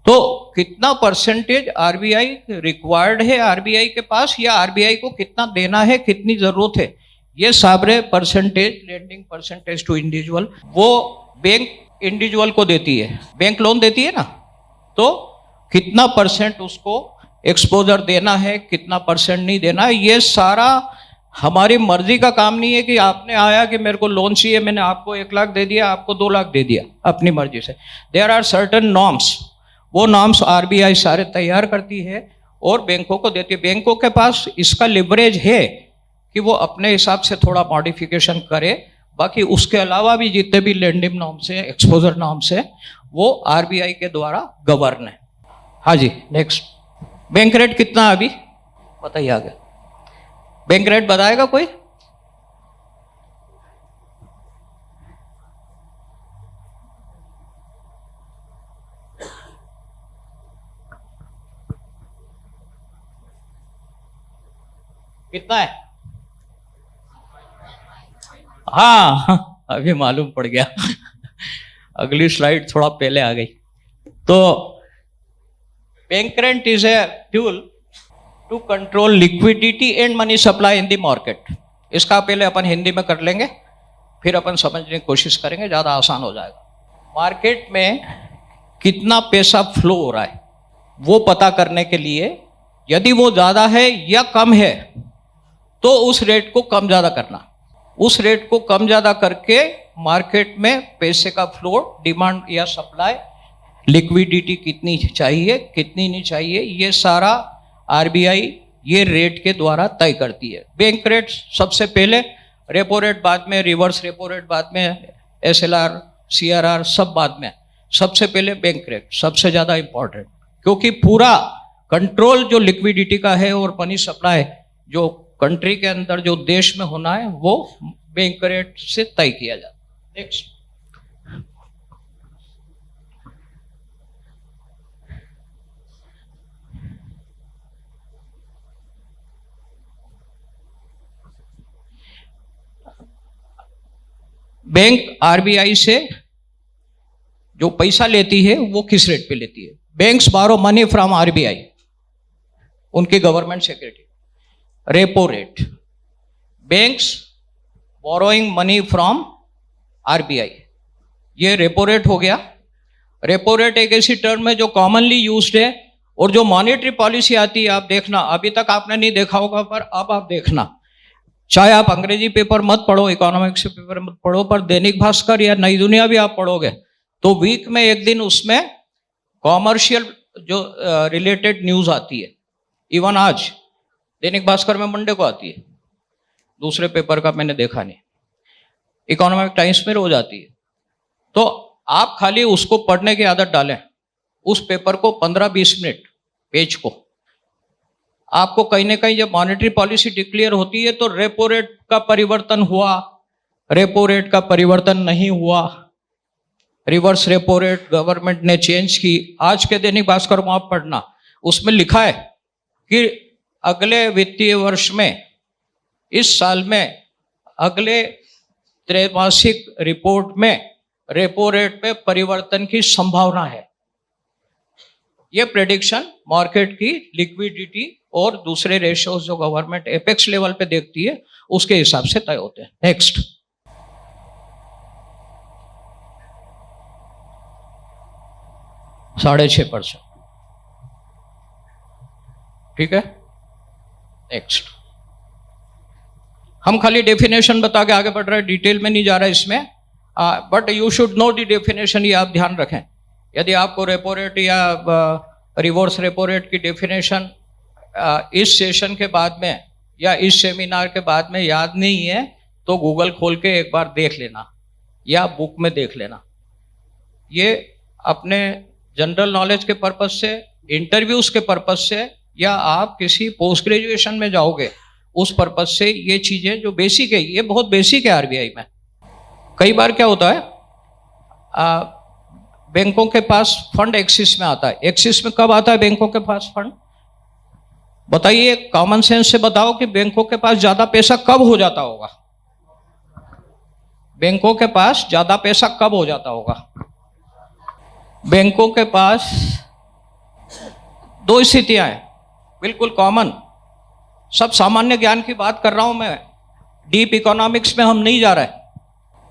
S3: तो कितना परसेंटेज आरबीआई रिक्वायर्ड है आरबीआई के पास, या आरबीआई को कितना देना है, कितनी जरूरत है, ये सारे percentage, lending percentage to individual, वो बैंक इंडिविजुअल को देती है। बैंक लोन देती है ना, तो कितना परसेंट उसको एक्सपोजर देना है, कितना परसेंट नहीं देना है, ये सारा हमारी मर्जी का काम नहीं है कि आपने आया कि मेरे को लोन चाहिए, मैंने आपको 1 लाख दे दिया, आपको 2 लाख दे दिया अपनी मर्जी से। देयर आर सर्टेन नॉर्म्स, वो नॉर्म्स आरबीआई सारे तैयार करती है और बैंकों को देती है। बैंकों के पास इसका लिवरेज है कि वो अपने हिसाब से थोड़ा मॉडिफिकेशन करे, बाकी उसके अलावा भी जितने भी लेंडिंग नॉर्म्स है, एक्सपोजर नॉर्म्स है, वो आरबीआई के द्वारा गवर्न है। हाँ जी, नेक्स्ट। बैंक रेट कितना अभी बताइए आगे। बैंक रेट बताएगा कोई? कितना है? हाँ, अभी मालूम पड़ गया। अगली स्लाइड थोड़ा पहले आ गई। तो bank rate is a tool to control liquidity and money supply in the market. इसका पहले अपन हिंदी में कर लेंगे, फिर अपन समझने की कोशिश करेंगे, ज़्यादा आसान हो जाएगा। मार्केट में कितना पैसा फ्लो हो रहा है वो पता करने के लिए, यदि वो ज़्यादा है या कम है तो उस रेट को कम ज़्यादा करना, उस रेट को कम ज़्यादा करके मार्केट में पैसे का फ्लो, डिमांड या सप्लाई, लिक्विडिटी कितनी चाहिए कितनी नहीं चाहिए, ये सारा आरबीआई ये रेट के द्वारा तय करती है। बैंक रेट सबसे पहले, रेपो रेट बाद में, रिवर्स रेपो रेट बाद में, एसएलआर CRR सब बाद में, सबसे पहले बैंक रेट सबसे ज़्यादा इम्पोर्टेंट, क्योंकि पूरा कंट्रोल जो लिक्विडिटी का है और मनी सप्लाई जो कंट्री के अंदर जो देश में होना है वो बैंक रेट से तय किया जाता है। नेक्स्ट, बैंक RBI से जो पैसा लेती है वो किस रेट पे लेती है? बैंक्स बारो मनी फ्रॉम RBI, उनकी government security, repo rate. Banks borrowing money from RBI, ये रेपो रेट हो गया। रेपो रेट एक ऐसी टर्म है जो कॉमनली यूज्ड है, और जो मॉनेटरी पॉलिसी आती है, आप देखना, अभी तक आपने नहीं देखा होगा पर अब आप देखना, चाहे आप अंग्रेजी पेपर मत पढ़ो, इकोनॉमिक्स पेपर मत पढ़ो, पर दैनिक भास्कर या नई दुनिया भी आप पढ़ोगे तो वीक में एक दिन उसमें कॉमर्शियल जो रिलेटेड न्यूज आती है। इवन आज दैनिक भास्कर में मंडे को आती है, दूसरे पेपर का मैंने देखा नहीं, इकोनॉमिक टाइम्स में रोज आती है। तो आप खाली उसको पढ़ने की आदत डालें, उस पेपर को 15-20 मिनट पेज को, आपको कहीं ना कहीं जब मॉनेटरी पॉलिसी डिक्लेयर होती है तो रेपो रेट का परिवर्तन हुआ, रेपो रेट का परिवर्तन नहीं हुआ, रिवर्स रेपो रेट गवर्नमेंट ने चेंज की। आज के दैनिक भास्कर को आप पढ़ना, उसमें लिखा है कि अगले वित्तीय वर्ष में, इस साल में, अगले त्रैमासिक रिपोर्ट में रेपो रेट पे परिवर्तन की संभावना है। ये प्रेडिक्शन मार्केट की लिक्विडिटी और दूसरे रेशियोज जो गवर्नमेंट एपेक्स लेवल पे देखती है उसके हिसाब से तय होते हैं। नेक्स्ट, 6.5%, ठीक है। नेक्स्ट, हम खाली डेफिनेशन बता के आगे बढ़ रहे हैं, डिटेल में नहीं जा रहा इसमें, but you should know the definition, ये आप ध्यान रखें। यदि आपको रेपो रेट या रिवर्स रेपो रेट की डेफिनेशन इस सेशन के बाद में या इस सेमिनार के बाद में याद नहीं है तो गूगल खोल के एक बार देख लेना या बुक में देख लेना। ये अपने जनरल नॉलेज के पर्पज से, इंटरव्यूज के पर्पज से, या आप किसी पोस्ट ग्रेजुएशन में जाओगे उस पर्पज से ये चीज़ें जो बेसिक है, ये बहुत बेसिक है RBI में। कई बार क्या होता है, बैंकों के पास फंड एक्सिस में आता है। एक्सिस में कब आता है बैंकों के पास फंड? बताइए, कॉमन सेंस से बताओ कि बैंकों के पास ज्यादा पैसा कब हो जाता होगा? बैंकों के पास ज्यादा पैसा कब हो जाता होगा? बैंकों के पास दो स्थितियां हैं, बिल्कुल कॉमन, सब सामान्य ज्ञान की बात कर रहा हूं मैं, डीप इकोनॉमिक्स में हम नहीं जा रहे।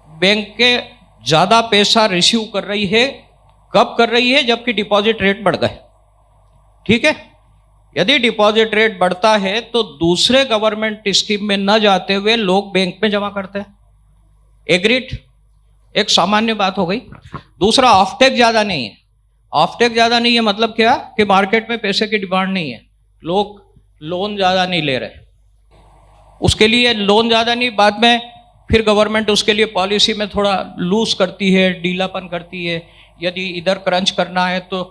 S3: बैंक के ज्यादा पैसा रिसीव कर रही है, कब कर रही है? जबकि डिपॉजिट रेट बढ़ गए, ठीक है। यदि डिपॉजिट रेट बढ़ता है तो दूसरे गवर्नमेंट स्कीम में न जाते हुए लोग बैंक में जमा करते हैं। एग्रीड, एक सामान्य बात हो गई। दूसरा, ऑफटेक ज्यादा नहीं है। ऑफटेक ज्यादा नहीं है मतलब क्या? कि मार्केट में पैसे की डिमांड नहीं है, लोग लोन ज्यादा नहीं ले रहे, उसके लिए लोन ज्यादा नहीं, बाद में फिर गवर्नमेंट उसके लिए पॉलिसी में थोड़ा लूज करती है, ढीलापन करती है। यदि इधर क्रंच करना है तो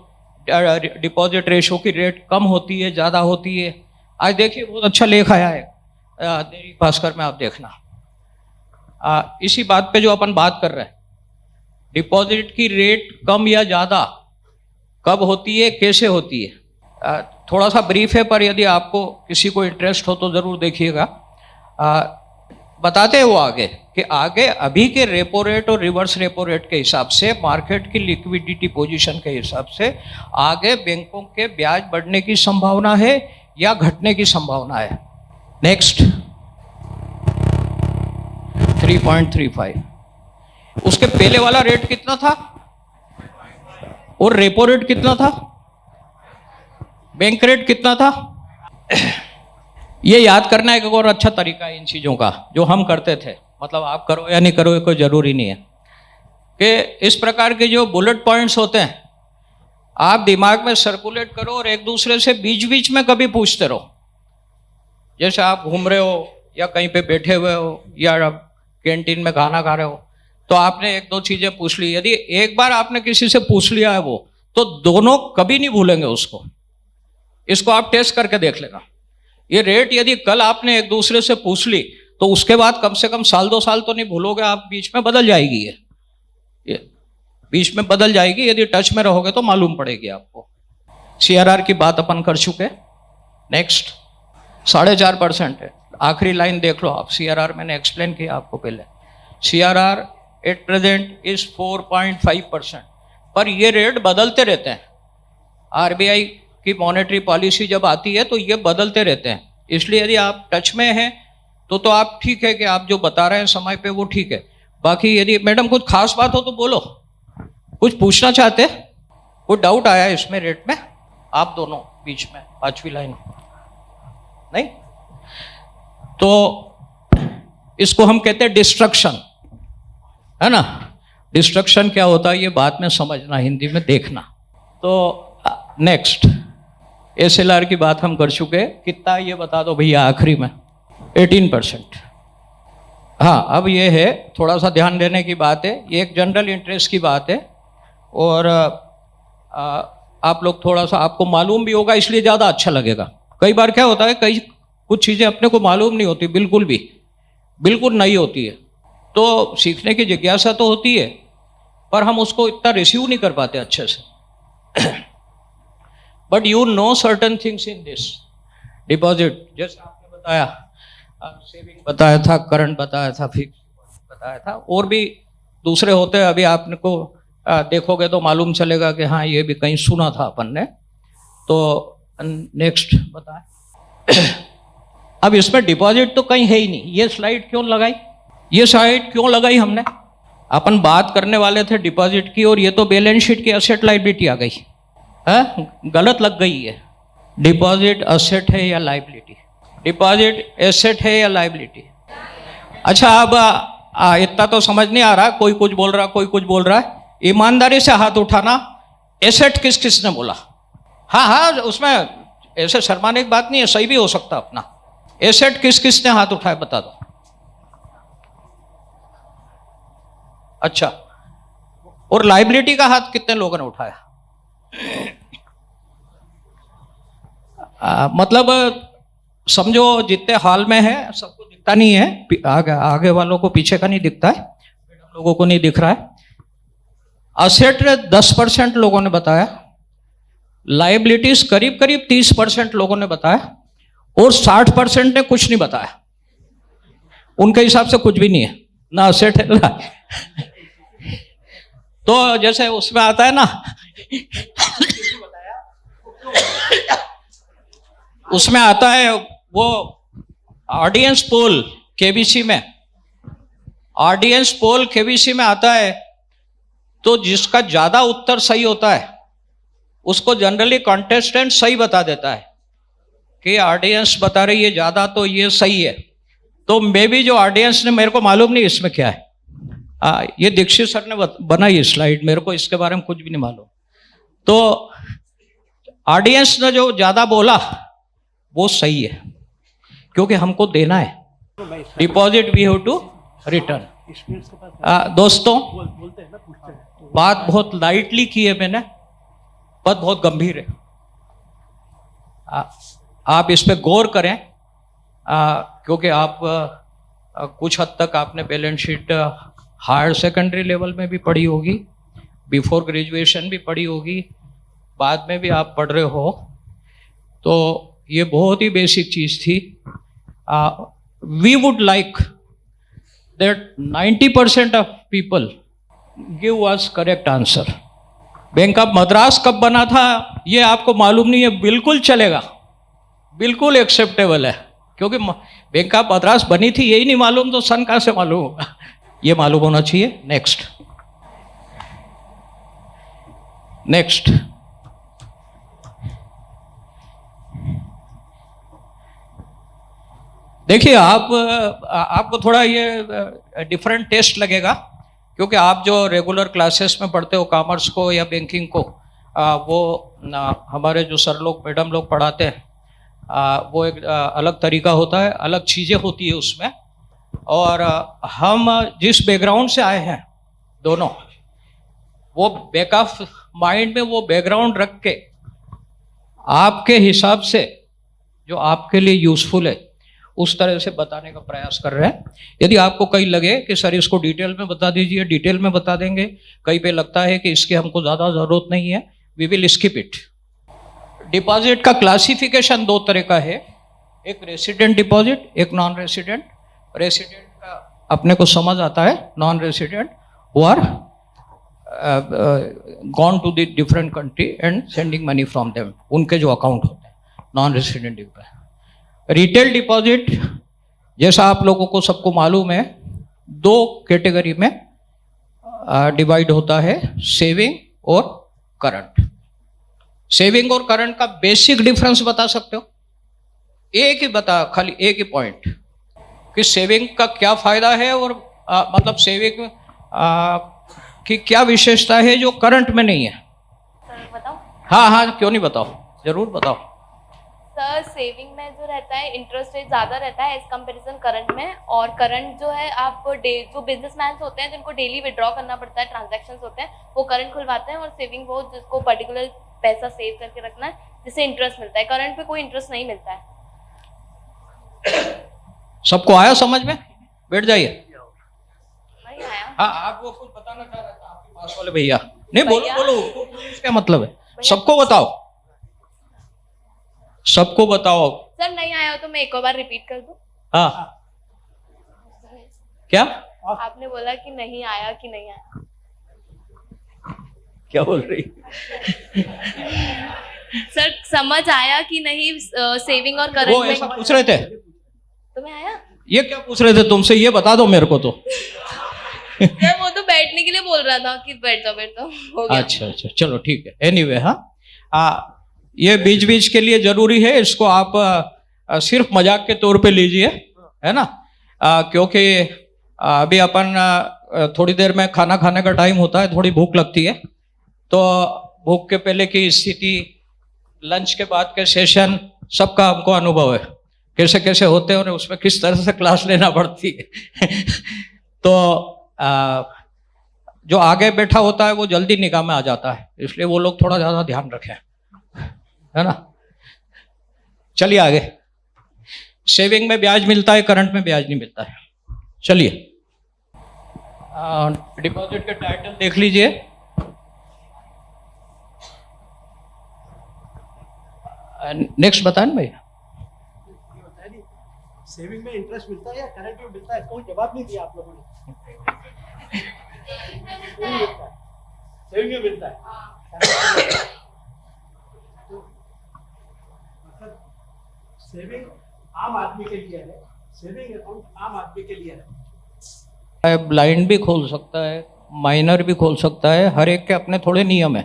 S3: डिपॉजिट रेशो की रेट कम होती है, ज़्यादा होती है। आज देखिए बहुत अच्छा लेख आया है दैनिक भास्कर में, आप देखना। इसी बात पे जो अपन बात कर रहे हैं, डिपॉजिट की रेट कम या ज़्यादा कब होती है, कैसे होती है, थोड़ा सा ब्रीफ है, पर यदि आपको किसी को इंटरेस्ट हो तो ज़रूर देखिएगा। बताते हैं वो आगे कि आगे अभी के रेपो रेट और रिवर्स रेपो रेट के हिसाब से, मार्केट की लिक्विडिटी पोजीशन के हिसाब से आगे बैंकों के ब्याज बढ़ने की संभावना है या घटने की संभावना है। नेक्स्ट, 3.35, उसके पहले वाला रेट कितना था और रेपो रेट कितना था, बैंक रेट कितना था? ये याद करना एक और अच्छा तरीका है इन चीज़ों का, जो हम करते थे, मतलब आप करो या नहीं करो ये कोई ज़रूरी नहीं है, कि इस प्रकार के जो बुलेट पॉइंट्स होते हैं आप दिमाग में सर्कुलेट करो और एक दूसरे से बीच बीच में कभी पूछते रहो। जैसे आप घूम रहे हो या कहीं पे बैठे हुए हो या कैंटीन में खाना खा रहे हो, तो आपने एक दो चीजें पूछ ली। यदि एक बार आपने किसी से पूछ लिया है वो, तो दोनों कभी नहीं भूलेंगे उसको। इसको आप टेस्ट करके देख लेना। ये रेट यदि कल आपने एक दूसरे से पूछ ली तो उसके बाद कम से कम साल 2 साल तो नहीं भूलोगे आप, बीच में बदल जाएगी ये बीच में बदल जाएगी। यदि टच में रहोगे तो मालूम पड़ेगी आपको। CRR की बात अपन कर चुके। नेक्स्ट 4.5% है। आखिरी लाइन देख लो आप। CRR मैंने एक्सप्लेन किया आपको पहले। CRR एट प्रेजेंट इज 4.5%, पर ये रेट बदलते रहते हैं। RBI की मॉनेटरी पॉलिसी जब आती है तो ये बदलते रहते हैं, इसलिए यदि आप टच में हैं तो आप ठीक है कि आप जो बता रहे हैं समय पे वो ठीक है। बाकी यदि मैडम कुछ खास बात हो तो बोलो, कुछ पूछना चाहते, कोई डाउट आया इसमें रेट में? आप दोनों बीच में 5वीं लाइन नहीं, तो इसको हम कहते हैं डिस्ट्रक्शन, है ना। डिस्ट्रक्शन क्या होता है ये बाद में समझना, हिंदी में देखना। तो नेक्स्ट SLR की बात हम कर चुके। कितना ये बता दो भैया आखिरी में? 18%। हाँ, अब ये है थोड़ा सा ध्यान देने की बात है, ये एक जनरल इंटरेस्ट की बात है और आप लोग थोड़ा सा, आपको मालूम भी होगा इसलिए ज़्यादा अच्छा लगेगा। कई बार क्या होता है, कुछ चीज़ें अपने को मालूम नहीं होती, बिल्कुल नहीं होती है, तो सीखने की जिज्ञासा तो होती है पर हम उसको इतना रिसीव नहीं कर पाते अच्छे से। But you know certain things in this deposit. जैसे आपने बताया, सेविंग बताया था, करंट बताया था, फिक्स बताया था, और भी दूसरे होते हैं। अभी आपने को देखोगे तो मालूम चलेगा कि हाँ ये भी कहीं सुना था अपन ने। तो नेक्स्ट बताएं। अब इसमें डिपॉजिट तो कहीं है ही नहीं। ये स्लाइड क्यों लगाई, ये स्लाइड क्यों लगाई हमने? अपन बात करने वाले थे डिपॉजिट की और ये तो बैलेंस शीट की असेट लायबिलिटी आ गई है, गलत लग गई है। डिपॉजिट असेट है या लायबिलिटी? डिपॉजिट एसेट है या लायबिलिटी? अच्छा, अब इतना तो समझ नहीं आ रहा, कोई कुछ बोल रहा, कोई कुछ बोल रहा है। ईमानदारी से हाथ उठाना। एसेट किस किसने बोला? हाँ, उसमें ऐसे शर्माने की बात नहीं है, सही भी हो सकता अपना। एसेट किस किसने हाथ उठाया बता दो। अच्छा, और लायबिलिटी का हाथ कितने लोगों ने उठाया? मतलब समझो जितने हाल में है सबको दिखता नहीं है, आगे वालों को पीछे का नहीं दिखता है, मैडम लोगों को नहीं दिख रहा है। असेट 10% लोगों ने बताया, लायबिलिटीज करीब करीब 30% लोगों ने बताया, और 60% ने कुछ नहीं बताया। उनके हिसाब से कुछ भी नहीं है, ना असेट है ना। तो जैसे उसमें आता है ना, उसमें आता है वो ऑडियंस पोल केबीसी में, ऑडियंस पोल केबीसी में आता है, तो जिसका ज्यादा उत्तर सही होता है उसको जनरली कॉन्टेस्टेंट सही बता देता है कि ऑडियंस बता रही है ज्यादा, तो ये सही है। तो मे भी जो ऑडियंस ने, मेरे को मालूम नहीं इसमें क्या है, ये दीक्षित सर ने बनाई स्लाइड, मेरे को इसके बारे में कुछ भी नहीं मालूम। तो ऑडियंस ने जो ज्यादा बोला वो सही है, क्योंकि हमको देना है। Deposit we have to return. दोस्तों, बात बहुत लाइटली की है मैंने, बात बहुत गंभीर है। आप इस पे गौर करें, क्योंकि आप कुछ हद तक आपने balance sheet higher secondary level में भी पढ़ी होगी, बिफोर ग्रेजुएशन भी पढ़ी होगी, बाद में भी आप पढ़ रहे हो, तो ये बहुत ही बेसिक चीज थी। We would like that 90% of people give us correct answer. Bank of Madras कब बना था ये आपको मालूम नहीं है, बिल्कुल चलेगा, बिल्कुल एक्सेप्टेबल है, क्योंकि बैंक ऑफ मद्रास बनी थी यही नहीं मालूम तो सन कहाँ से मालूम होगा, ये मालूम होना चाहिए। नेक्स्ट देखिए, आपको थोड़ा ये डिफरेंट टेस्ट लगेगा, क्योंकि आप जो रेगुलर क्लासेस में पढ़ते हो कॉमर्स को या बैंकिंग को, वो हमारे जो सर लोग मैडम लोग पढ़ाते हैं, वो एक अलग तरीका होता है, अलग चीज़ें होती है उसमें। और हम जिस बैकग्राउंड से आए हैं दोनों, वो बैक ऑफ माइंड में वो बैकग्राउंड रख के आपके हिसाब से जो आपके लिए यूजफुल है उस तरह से बताने का प्रयास कर रहे हैं। यदि आपको कहीं लगे कि सर इसको डिटेल में बता दीजिए, डिटेल में बता देंगे। कहीं पे लगता है कि इसकी हमको ज़्यादा ज़रूरत नहीं है, we will skip it. Deposit का क्लासिफिकेशन दो तरह का है, एक रेसिडेंट डिपॉजिट, एक नॉन रेसिडेंट। रेसिडेंट का अपने को समझ आता है, non resident who are gone to the different country and sending money from them, उनके जो अकाउंट होते हैं non resident deposit. Retail deposit जैसा आप लोगों को सबको मालूम है, दो कैटेगरी में डिवाइड होता है, सेविंग और करंट। सेविंग और करंट का बेसिक डिफरेंस बता सकते हो? एक ही बता, खाली एक ही पॉइंट कि सेविंग का क्या फायदा है और मतलब सेविंग की क्या विशेषता है जो करंट में नहीं है।
S7: सर बताओ।
S3: हाँ हाँ, क्यों नहीं, बताओ, जरूर बताओ।
S7: सर सेविंग में जो रहता है इंटरेस्ट रेट ज़्यादा रहता है एज कंपैरिजन करंट में, और करंट जो है आप जो बिजनेसमैन होते हैं जिनको डेली विड्रॉ करना पड़ता है, ट्रांजैक्शंस होते हैं, वो करंट खुलवाते हैं। और सेविंग वो जिसको पर्टिकुलर पैसा सेव करके रखना है जिससे इंटरेस्ट मिलता है। करंट पे कोई इंटरेस्ट नहीं मिलता है।
S3: सबको आया समझ में? बैठ जाइए।
S7: नहीं आया?
S3: हाँ, आप वो कुछ बताना चाह रहे थे आपके पास वाले भैया। नहीं, बोलो
S7: भैया?
S3: बोलो, क्या मतलब है? सबको बताओ, सबको बताओ।
S7: सर नहीं आया हो तो मैं एक और बार रिपीट कर दूं?
S3: हाँ, क्या
S7: आपने बोला कि नहीं आया कि नहीं आया?
S3: क्या बोल रही?
S7: सर समझ आया कि नहीं सेविंग और
S3: वो
S7: करंट
S3: ऐसा
S7: में?
S3: पूछ रहे थे।
S7: तुम्हें आया?
S3: ये क्या पूछ रहे थे तुमसे, ये बता दो मेरे को तो।
S7: सर वो तो बैठने के लिए बोल रहा था कि बैठ जाओ हो गया।
S3: अच्छा अच्छा, चलो ठीक है। एनीवे, हाँ, ये बीच बीच के लिए जरूरी है, इसको आप सिर्फ मजाक के तौर पे लीजिए, है ना? क्योंकि अभी अपन थोड़ी देर में खाना खाने का टाइम होता है, थोड़ी भूख लगती है, तो भूख के पहले की स्थिति, लंच के बाद के सेशन, सबका हमको अनुभव है कैसे कैसे होते हैं और उसमें किस तरह से क्लास लेना पड़ती है। तो जो आगे बैठा होता है वो जल्दी निगाह में आ जाता है, इसलिए वो लोग थोड़ा ज़्यादा ध्यान रखें, है ना? चलिए आगे। सेविंग में ब्याज मिलता है, करंट में ब्याज नहीं मिलता है। चलिए, डिपॉजिट के टाइटल देख लीजिए। नेक्स्ट बताएं भैया।
S5: सेविंग में इंटरेस्ट मिलता है या करंट में मिलता है? कोई जवाब नहीं दिया आप लोगों ने। सेविंग में मिलता है। सेविंग आम आदमी के लिए है, सेविंग अकाउंट आम आदमी के लिए है।
S3: ब्लाइंड भी खोल सकता है, माइनर भी खोल सकता है, हर एक के अपने थोड़े नियम है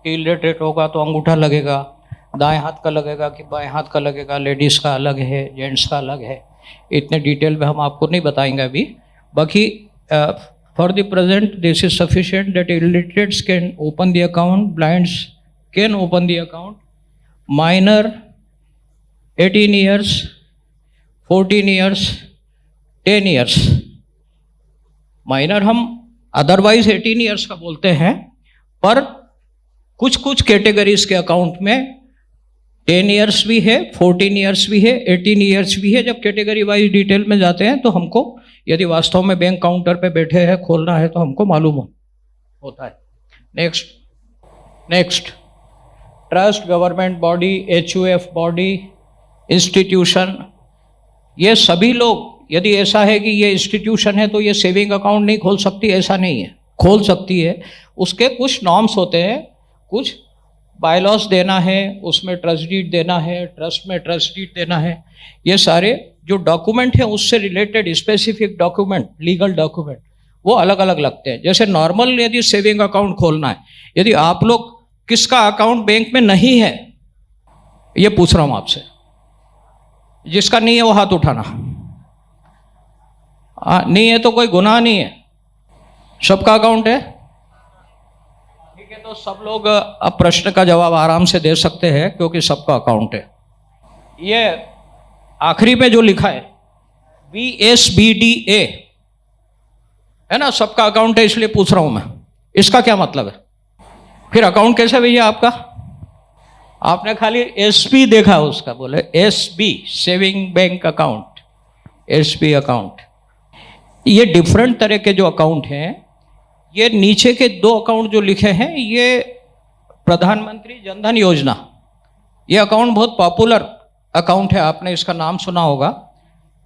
S3: कि इलिटरेट होगा तो अंगूठा लगेगा, दाएं हाथ का लगेगा कि बाएं हाथ का लगेगा, लेडीज़ का अलग है, जेंट्स का अलग है। इतने डिटेल में हम आपको नहीं बताएंगे अभी। बाकी for the present this is sufficient that illiterates can open the account, blinds can open the account, minor 18 years, 14 years, 10 years। Minor हम अदरवाइज 18 years का बोलते हैं, पर कुछ कुछ कैटेगरीज के अकाउंट में 10 years भी है, 14 years भी है, 18 years भी है। जब कैटेगरी वाइज डिटेल में जाते हैं तो हमको, यदि वास्तव में बैंक काउंटर पे बैठे हैं, खोलना है, तो हमको मालूम होता है। Next trust, government body, HUF body, institution, ये सभी लोग, यदि ऐसा है कि ये इंस्टीट्यूशन है तो ये सेविंग अकाउंट नहीं खोल सकती, ऐसा नहीं है, खोल सकती है। उसके कुछ नॉर्म्स होते हैं, कुछ बायलॉस देना है, उसमें ट्रस्ट डीड देना है, ट्रस्ट में ट्रस्ट डीड देना है। ये सारे जो डॉक्यूमेंट हैं उससे related specific document, legal document, वो अलग अलग लगते हैं। जैसे नॉर्मल यदि सेविंग अकाउंट खोलना है, यदि आप लोग किसका अकाउंट बैंक में नहीं है, ये पूछ रहा हूँ आपसे, जिसका नहीं है वो हाथ उठाना। नहीं है तो कोई गुनाह नहीं है, सबका अकाउंट है, ठीक है? तो सब लोग अब प्रश्न का जवाब आराम से दे सकते हैं क्योंकि सबका अकाउंट है। ये आखिरी में जो लिखा है VSBDA, है ना, सबका अकाउंट है इसलिए पूछ रहा हूं मैं, इसका क्या मतलब है? फिर अकाउंट कैसे भैया आपका? आपने खाली एसबी देखा उसका, बोले SB saving bank account, SB account. ये डिफरेंट तरह के जो अकाउंट हैं, ये नीचे के दो अकाउंट जो लिखे हैं ये प्रधानमंत्री जनधन योजना, ये अकाउंट बहुत पॉपुलर अकाउंट है, आपने इसका नाम सुना होगा।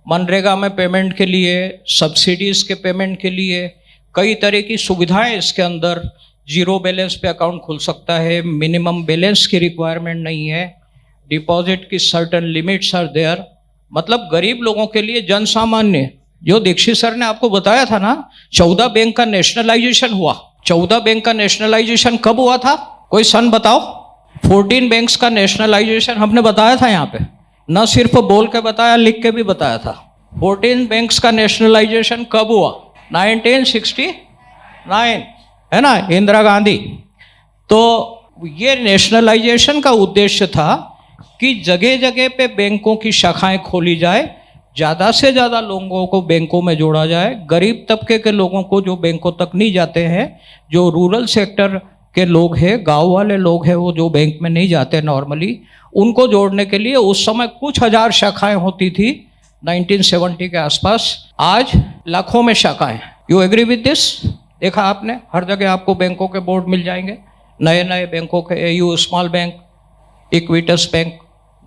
S3: मनरेगा में पेमेंट के लिए, सब्सिडीज के पेमेंट के लिए, कई तरह की सुविधाएं इसके अंदर। जीरो बैलेंस पे अकाउंट खुल सकता है, मिनिमम बैलेंस की रिक्वायरमेंट नहीं है, डिपॉजिट की सर्टन लिमिट्स आर देयर। मतलब गरीब लोगों के लिए, जन सामान्य, जो दीक्षित सर ने आपको बताया था ना, 14 बैंक का नेशनलाइजेशन हुआ। 14 बैंक का नेशनलाइजेशन कब हुआ था? कोई सन बताओ। 14 बैंक्स का नेशनलाइजेशन हमने बताया था यहाँ पे, न सिर्फ बोल के बताया, लिख के भी बताया था। 14 बैंक्स का नेशनलाइजेशन कब हुआ? 1969, है ना, इंदिरा गांधी। तो ये नेशनलाइजेशन का उद्देश्य था कि जगह जगह पे बैंकों की शाखाएं खोली जाए, ज़्यादा से ज़्यादा लोगों को बैंकों में जोड़ा जाए। गरीब तबके के लोगों को जो बैंकों तक नहीं जाते हैं, जो रूरल सेक्टर के लोग हैं, गांव वाले लोग हैं, वो जो बैंक में नहीं जाते नॉर्मली, उनको जोड़ने के लिए उस समय कुछ हजार शाखाएं होती थी 1970 के आसपास। आज लाखों में शाखाएं। You agree with this? देखा आपने, हर जगह आपको बैंकों के बोर्ड मिल जाएंगे, नए नए बैंकों के, AU small bank, Equitas bank,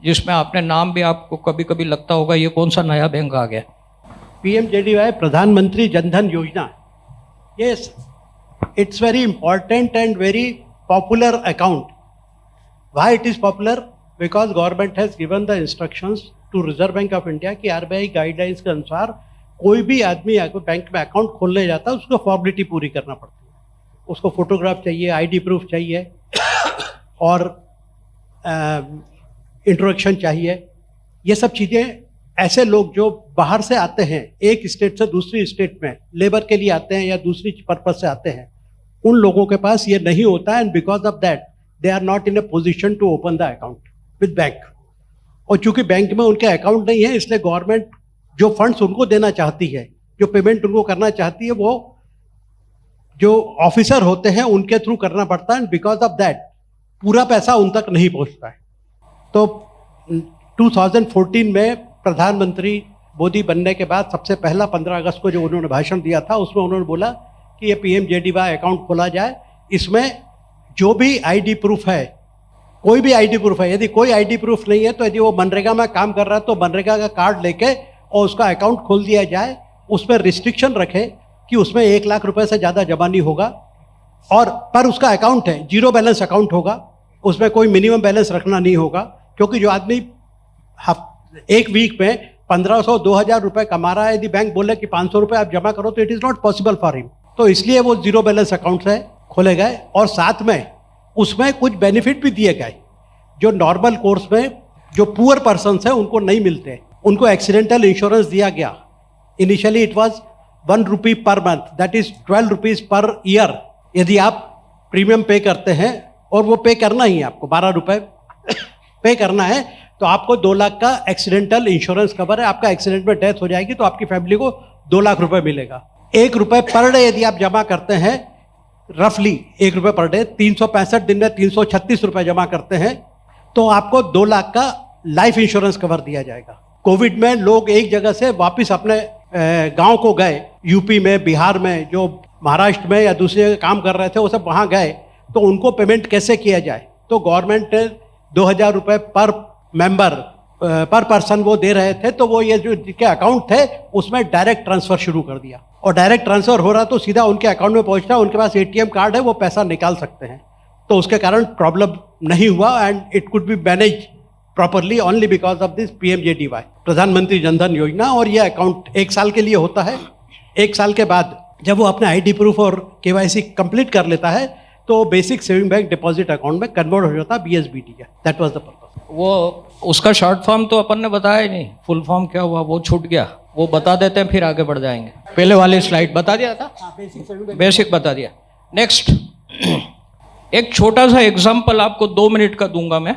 S3: जिसमें आपने नाम भी, आपको कभी कभी लगता होगा ये कौन सा नया बैंक आ गया।
S5: PMJDY प्रधानमंत्री जनधन योजना, yes, it's very important and very popular account. Why it is popular? Because government has given the instructions to Reserve Bank of India कि RBI गाइडलाइंस के अनुसार कोई भी आदमी अगर बैंक में अकाउंट खोलने जाता है उसको फॉर्मेलिटी पूरी करना पड़ती है। उसको फोटोग्राफ चाहिए, आईडी प्रूफ चाहिए और इंट्रोडक्शन चाहिए। ये सब चीज़ें ऐसे लोग जो बाहर से आते हैं, एक स्टेट से दूसरी स्टेट में लेबर के लिए आते हैं या दूसरी पर्पज से आते हैं, उन लोगों के पास ये नहीं होता है, and because of that they are not in a position to open the account with bank. और चूंकि बैंक में उनके अकाउंट नहीं है, इसलिए गवर्नमेंट जो फंड्स उनको देना चाहती है, जो पेमेंट उनको करना चाहती है, वो जो ऑफिसर होते हैं उनके थ्रू करना पड़ता है, बिकॉज ऑफ दैट पूरा पैसा उन तक नहीं पहुंचता है। तो 2014 में प्रधानमंत्री मोदी बनने के बाद सबसे पहला 15 अगस्त को जो उन्होंने भाषण दिया था, उसमें उन्होंने बोला कि ये PMJDY अकाउंट खोला जाए। इसमें जो भी आईडी प्रूफ है, कोई भी आईडी प्रूफ है, यदि कोई आईडी प्रूफ नहीं है तो यदि वो मनरेगा में काम कर रहा है तो मनरेगा का कार्ड लेके और उसका अकाउंट खोल दिया जाए। उसमें रिस्ट्रिक्शन रखे कि उसमें 1 लाख रुपए से ज़्यादा जमा नहीं होगा, और पर उसका अकाउंट है, जीरो बैलेंस अकाउंट होगा, उसमें कोई मिनिमम बैलेंस रखना नहीं होगा। क्योंकि जो आदमी एक वीक में 1500-2000 रुपये कमा रहा है, यदि बैंक बोले कि 500 रुपये आप जमा करो तो it is not possible for him. तो इसलिए वो जीरो बैलेंस अकाउंट से खोले गए, और साथ में उसमें कुछ बेनिफिट भी दिए गए जो नॉर्मल कोर्स में जो पुअर पर्सनस हैं उनको नहीं मिलते। उनको एक्सीडेंटल इंश्योरेंस दिया गया। Initially it was 1 rupee per month, that is 12 rupees per year. यदि आप प्रीमियम पे करते हैं, और वो पे करना ही है आपको, 12 रुपये पे करना है, तो आपको 2 लाख का एक्सीडेंटल इंश्योरेंस कवर है। आपका एक्सीडेंट में डेथ हो जाएगी तो आपकी फैमिली को 2 लाख रुपए मिलेगा। 1 रुपये पर डे यदि आप जमा करते हैं, रफली 1 रुपये पर डे, 365 दिन में 336 रुपये जमा करते हैं, तो आपको 2 लाख का लाइफ इंश्योरेंस कवर दिया जाएगा। कोविड में लोग एक जगह से वापस अपने गांव को गए, यूपी में, बिहार में, जो महाराष्ट्र में या दूसरी जगह काम कर रहे थे, वो सब वहाँ गए, तो उनको पेमेंट कैसे किया जाए। तो गवर्नमेंट 2000 रुपये पर मेंबर पर पर्सन वो दे रहे थे, तो वो ये जो जिनके अकाउंट थे उसमें डायरेक्ट ट्रांसफ़र शुरू कर दिया, और डायरेक्ट ट्रांसफ़र हो रहा तो सीधा उनके अकाउंट में पहुंच रहा, उनके पास ATM कार्ड है, वो पैसा निकाल सकते हैं। तो उसके कारण प्रॉब्लम नहीं हुआ, and it could be manage properly only because of this PMJDY प्रधानमंत्री जनधन योजना। और ये अकाउंट 1 साल के लिए होता है। 1 साल के बाद जब वो अपना ID प्रूफ और KYC कंप्लीट कर लेता है तो basic saving bank deposit account में कन्वर्ट हो जाता है BSBD का। That was the purpose.
S3: वो उसका शॉर्ट फॉर्म तो अपन ने बताया ही नहीं, फुल फॉर्म क्या हुआ वो छूट गया, वो बता देते हैं फिर आगे बढ़ जाएंगे। पहले वाली स्लाइड बता दिया था, बेसिक बता दिया। नेक्स्ट एक छोटा सा एग्जांपल आपको 2 मिनट का दूंगा मैं,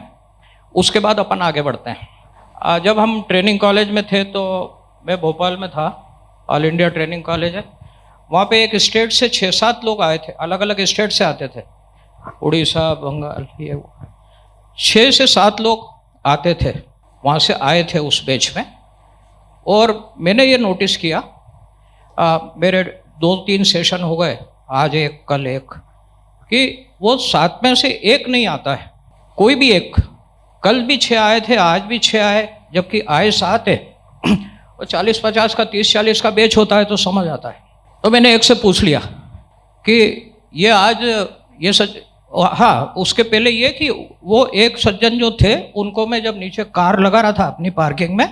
S3: उसके बाद अपन आगे बढ़ते हैं। जब हम ट्रेनिंग कॉलेज में थे तो मैं भोपाल में था, ऑल इंडिया ट्रेनिंग कॉलेज है, वहाँ पे एक स्टेट से 6-7 लोग आए थे, अलग अलग स्टेट से आते थे, उड़ीसा, बंगाल, ये वो 6 से 7 लोग आते थे, वहाँ से आए थे उस बैच में। और मैंने ये नोटिस किया, मेरे 2-3 सेशन हो गए, आज एक कल एक, कि वो 7 में से एक नहीं आता है, कोई भी एक। कल भी 6 आए थे, आज भी 6 आए, जबकि आए 7 है। और 40-50 का 30-40 का बैच होता है तो समझ आता है। तो मैंने एक से पूछ लिया कि ये आज ये हाँ, उसके पहले ये कि वो एक सज्जन जो थे उनको मैं जब नीचे कार लगा रहा था अपनी पार्किंग में,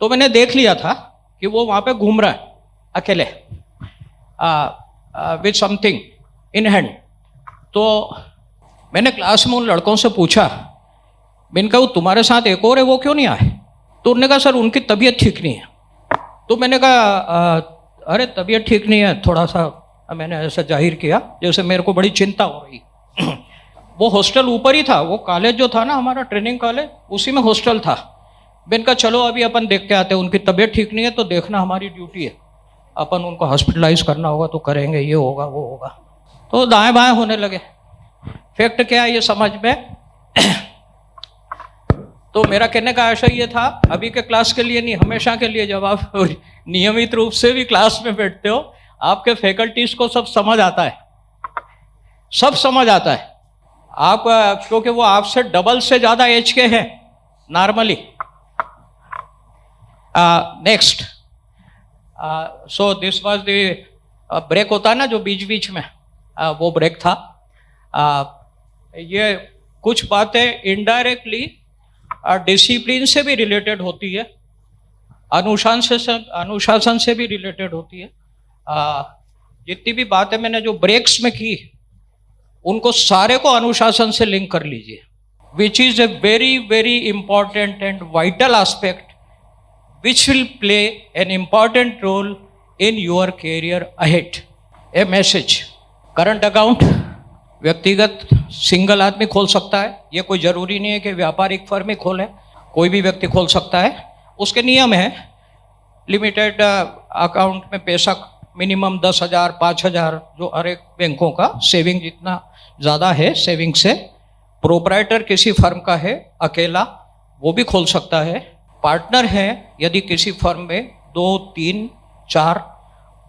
S3: तो मैंने देख लिया था कि वो वहाँ पे घूम रहा है अकेले विथ समथिंग इन हैंड। तो मैंने क्लास में उन लड़कों से पूछा, मैंने कहा वो तुम्हारे साथ एक और है, वो क्यों नहीं आए? तो उन्होंने कहा सर उनकी तबीयत ठीक नहीं है। तो मैंने कहा अरे तबीयत ठीक नहीं है, थोड़ा सा मैंने ऐसा जाहिर किया जैसे मेरे को बड़ी चिंता हो रही। वो हॉस्टल ऊपर ही था, वो कॉलेज जो था ना हमारा ट्रेनिंग कॉलेज, उसी में हॉस्टल था। मैंने कहा चलो अभी अपन देख के आते हैं, उनकी तबीयत ठीक नहीं है तो देखना हमारी ड्यूटी है, अपन उनको हॉस्पिटलाइज करना होगा तो करेंगे, ये होगा वो होगा। तो दाएं बाएं होने लगे। फैक्ट क्या है ये समझ में तो मेरा कहने का आशय ये था, अभी के क्लास के लिए नहीं, हमेशा के लिए, जब आप नियमित रूप से भी क्लास में बैठते हो, आपके फैकल्टीज को सब समझ आता है, सब समझ आता है। आप क्योंकि वो आपसे डबल से ज़्यादा एज के हैं normally. Next, so this was the break होता है ना जो बीच बीच में, वो ब्रेक था। ये कुछ बातें इनडायरेक्टली डिसिप्लिन से भी रिलेटेड होती है, अनुशासन से भी रिलेटेड होती है। जितनी भी बातें मैंने जो ब्रेक्स में की, उनको सारे को अनुशासन से लिंक कर लीजिए, which is a very very important and vital aspect which will play an important role in your career ahead. A message. Current account व्यक्तिगत सिंगल आदमी खोल सकता है, ये कोई ज़रूरी नहीं है कि व्यापारिक फर्म ही खोले, कोई भी व्यक्ति खोल सकता है। उसके नियम है, लिमिटेड अकाउंट में पैसा मिनिमम 10,000 5,000 जो हर एक बैंकों का सेविंग जितना ज़्यादा है सेविंग से। प्रोपराइटर किसी फर्म का है अकेला, वो भी खोल सकता है। पार्टनर है यदि किसी फर्म में 2, 3, 4,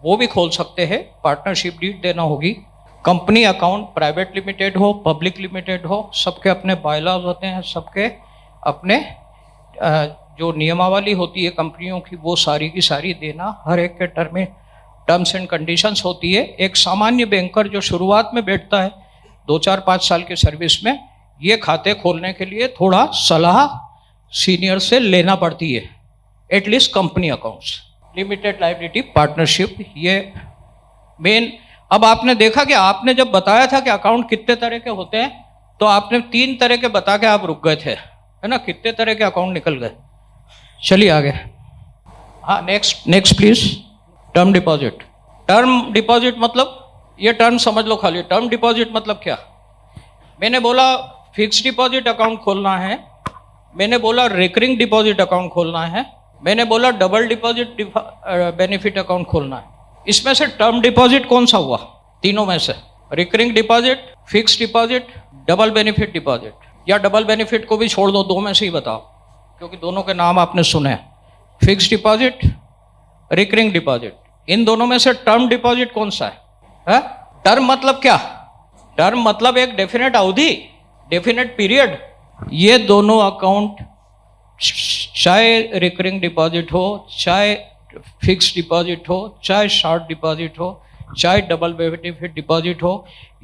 S3: वो भी खोल सकते हैं, पार्टनरशिप डीड देना होगी। कंपनी अकाउंट प्राइवेट लिमिटेड हो, पब्लिक लिमिटेड हो, सबके अपने बायलॉज होते हैं, सबके अपने जो नियमावली होती है कंपनियों की, वो सारी की सारी देना, हर एक के टर्म्स एंड कंडीशंस होती है। एक सामान्य बैंकर जो शुरुआत में बैठता है 2, 4, 5 साल की सर्विस में, ये खाते खोलने के लिए थोड़ा सलाह सीनियर से लेना पड़ती है, at least company accounts, limited liability, partnership, ये मेन। अब आपने देखा कि आपने जब बताया था कि अकाउंट कितने तरह के होते हैं, तो आपने 3 तरह के बता के आप रुक गए थे, है ना? कितने तरह के अकाउंट निकल गए। चलिए आगे। हाँ, next please. Term deposit. Term deposit मतलब, ये टर्म समझ लो खाली। टर्म डिपॉजिट मतलब क्या? मैंने बोला फिक्स डिपॉजिट अकाउंट खोलना है, मैंने बोला रिकरिंग डिपॉजिट अकाउंट खोलना है, मैंने बोला डबल डिपॉजिट बेनिफिट अकाउंट खोलना है। इसमें से टर्म डिपॉजिट कौन सा हुआ? तीनों में से, recurring deposit, fix deposit, double benefit deposit. या डबल बेनिफिट को भी छोड़ दो, 2 में से ही बताओ, क्योंकि दोनों के नाम आपने सुने हैं, फिक्स डिपॉजिट, रिकरिंग डिपॉजिट। इन दोनों में से टर्म डिपॉजिट कौन सा है? टर्म मतलब क्या? टर्म मतलब एक डेफिनेट अवधि, डेफिनेट पीरियड। ये दोनों अकाउंट, चाहे रिकरिंग डिपॉजिट हो, चाहे फिक्स डिपॉजिट हो, चाहे शॉर्ट डिपॉजिट हो, चाहे डबल बेनिफिट डिपॉजिट हो,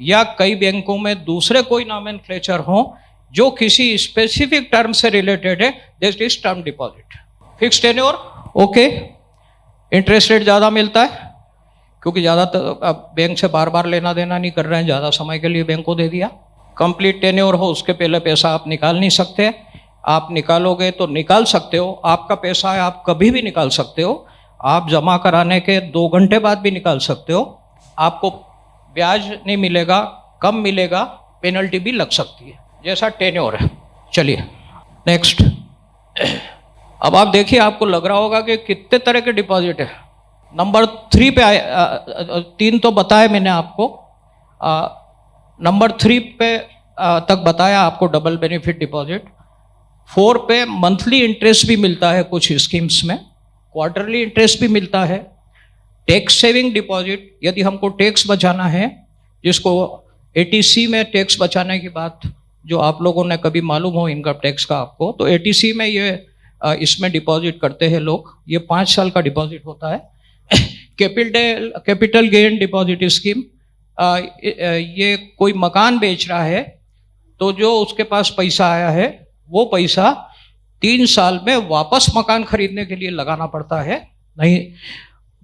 S3: या कई बैंकों में दूसरे कोई नॉमेनक्लेचर हो जो किसी स्पेसिफिक टर्म से रिलेटेड है, this is term deposit. Fix tenure, okay, interest rate ज़्यादा मिलता है क्योंकि ज़्यादातर अब बैंक से बार बार लेना देना नहीं कर रहे हैं, ज़्यादा समय के लिए बैंक को दे दिया। कंप्लीट टेन्योर हो, उसके पहले पैसा आप निकाल नहीं सकते, आप निकालोगे तो निकाल सकते हो, आपका पैसा है, आप कभी भी निकाल सकते हो, आप जमा कराने के 2 घंटे बाद भी निकाल सकते हो, आपको ब्याज नहीं मिलेगा, कम मिलेगा, पेनल्टी भी लग सकती है, जैसा टेन्योर है। चलिए नेक्स्ट। अब आप देखिए, आपको लग रहा होगा कि कितने तरह के डिपॉजिट है, नंबर 3 पे आए, 3 तो बताया मैंने आपको, नंबर 3 पे तक बताया आपको डबल बेनिफिट डिपॉजिट। 4 पे मंथली इंटरेस्ट भी मिलता है कुछ स्कीम्स में, क्वार्टरली इंटरेस्ट भी मिलता है। टैक्स सेविंग डिपॉजिट, यदि हमको टैक्स बचाना है, जिसको एटीसी में टैक्स बचाने की बात जो आप लोगों ने कभी मालूम हो इनकम टैक्स का आपको, तो एटीसी में ये इसमें डिपॉजिट करते हैं लोग। ये 5 साल का डिपॉजिट होता है। कैपिटल गेन डिपॉजिट स्कीम, ये कोई मकान बेच रहा है तो जो उसके पास पैसा आया है वो पैसा 3 साल में वापस मकान खरीदने के लिए लगाना पड़ता है। नहीं,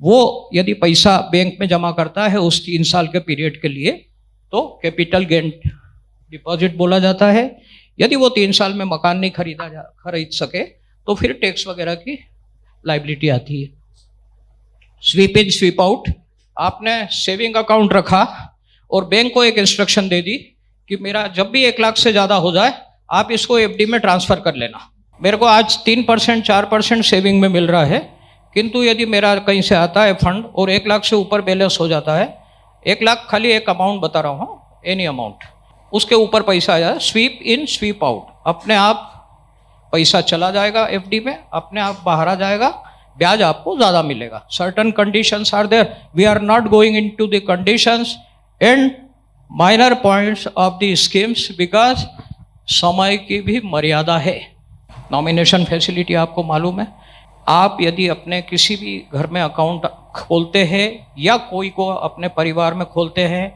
S3: वो यदि पैसा बैंक में जमा करता है उस 3 साल के पीरियड के लिए तो कैपिटल गेन डिपॉजिट बोला जाता है। यदि वो 3 साल में मकान नहीं खरीद सके तो फिर टैक्स वगैरह की लाइबिलिटी आती है। स्वीप इन स्वीप आउट, आपने सेविंग अकाउंट रखा और बैंक को एक इंस्ट्रक्शन दे दी कि मेरा जब भी 1 लाख से ज़्यादा हो जाए आप इसको एफडी में ट्रांसफ़र कर लेना। मेरे को आज 3% 4% सेविंग में मिल रहा है, किंतु यदि मेरा कहीं से आता है फंड और 1 लाख से ऊपर बैलेंस हो जाता है, 1 लाख खाली एक अमाउंट बता रहा हूँ, एनी अमाउंट, उसके ऊपर पैसा आ जाए, स्वीप इन स्वीप आउट, अपने आप पैसा चला जाएगा एफडी में, अपने आप बाहर आ जाएगा, ब्याज आपको ज़्यादा मिलेगा। Certain conditions are there, we are not going into the conditions and minor points of the schemes because समय की भी मर्यादा है। नॉमिनेशन फैसिलिटी आपको मालूम है, आप यदि अपने किसी भी घर में अकाउंट खोलते हैं या कोई को अपने परिवार में खोलते हैं,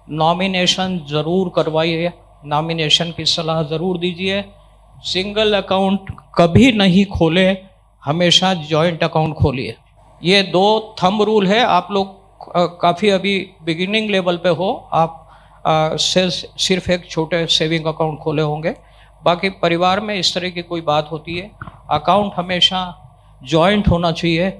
S3: नॉमिनेशन ज़रूर करवाइए, नॉमिनेशन की सलाह ज़रूर दीजिए। सिंगल अकाउंट कभी नहीं खोले, हमेशा जॉइंट अकाउंट खोलिए। ये 2 थंब रूल है। आप लोग काफ़ी अभी बिगिनिंग लेवल पे हो, आप सिर्फ एक छोटे सेविंग अकाउंट खोले होंगे, बाकी परिवार में इस तरह की कोई बात होती है, अकाउंट हमेशा जॉइंट होना चाहिए।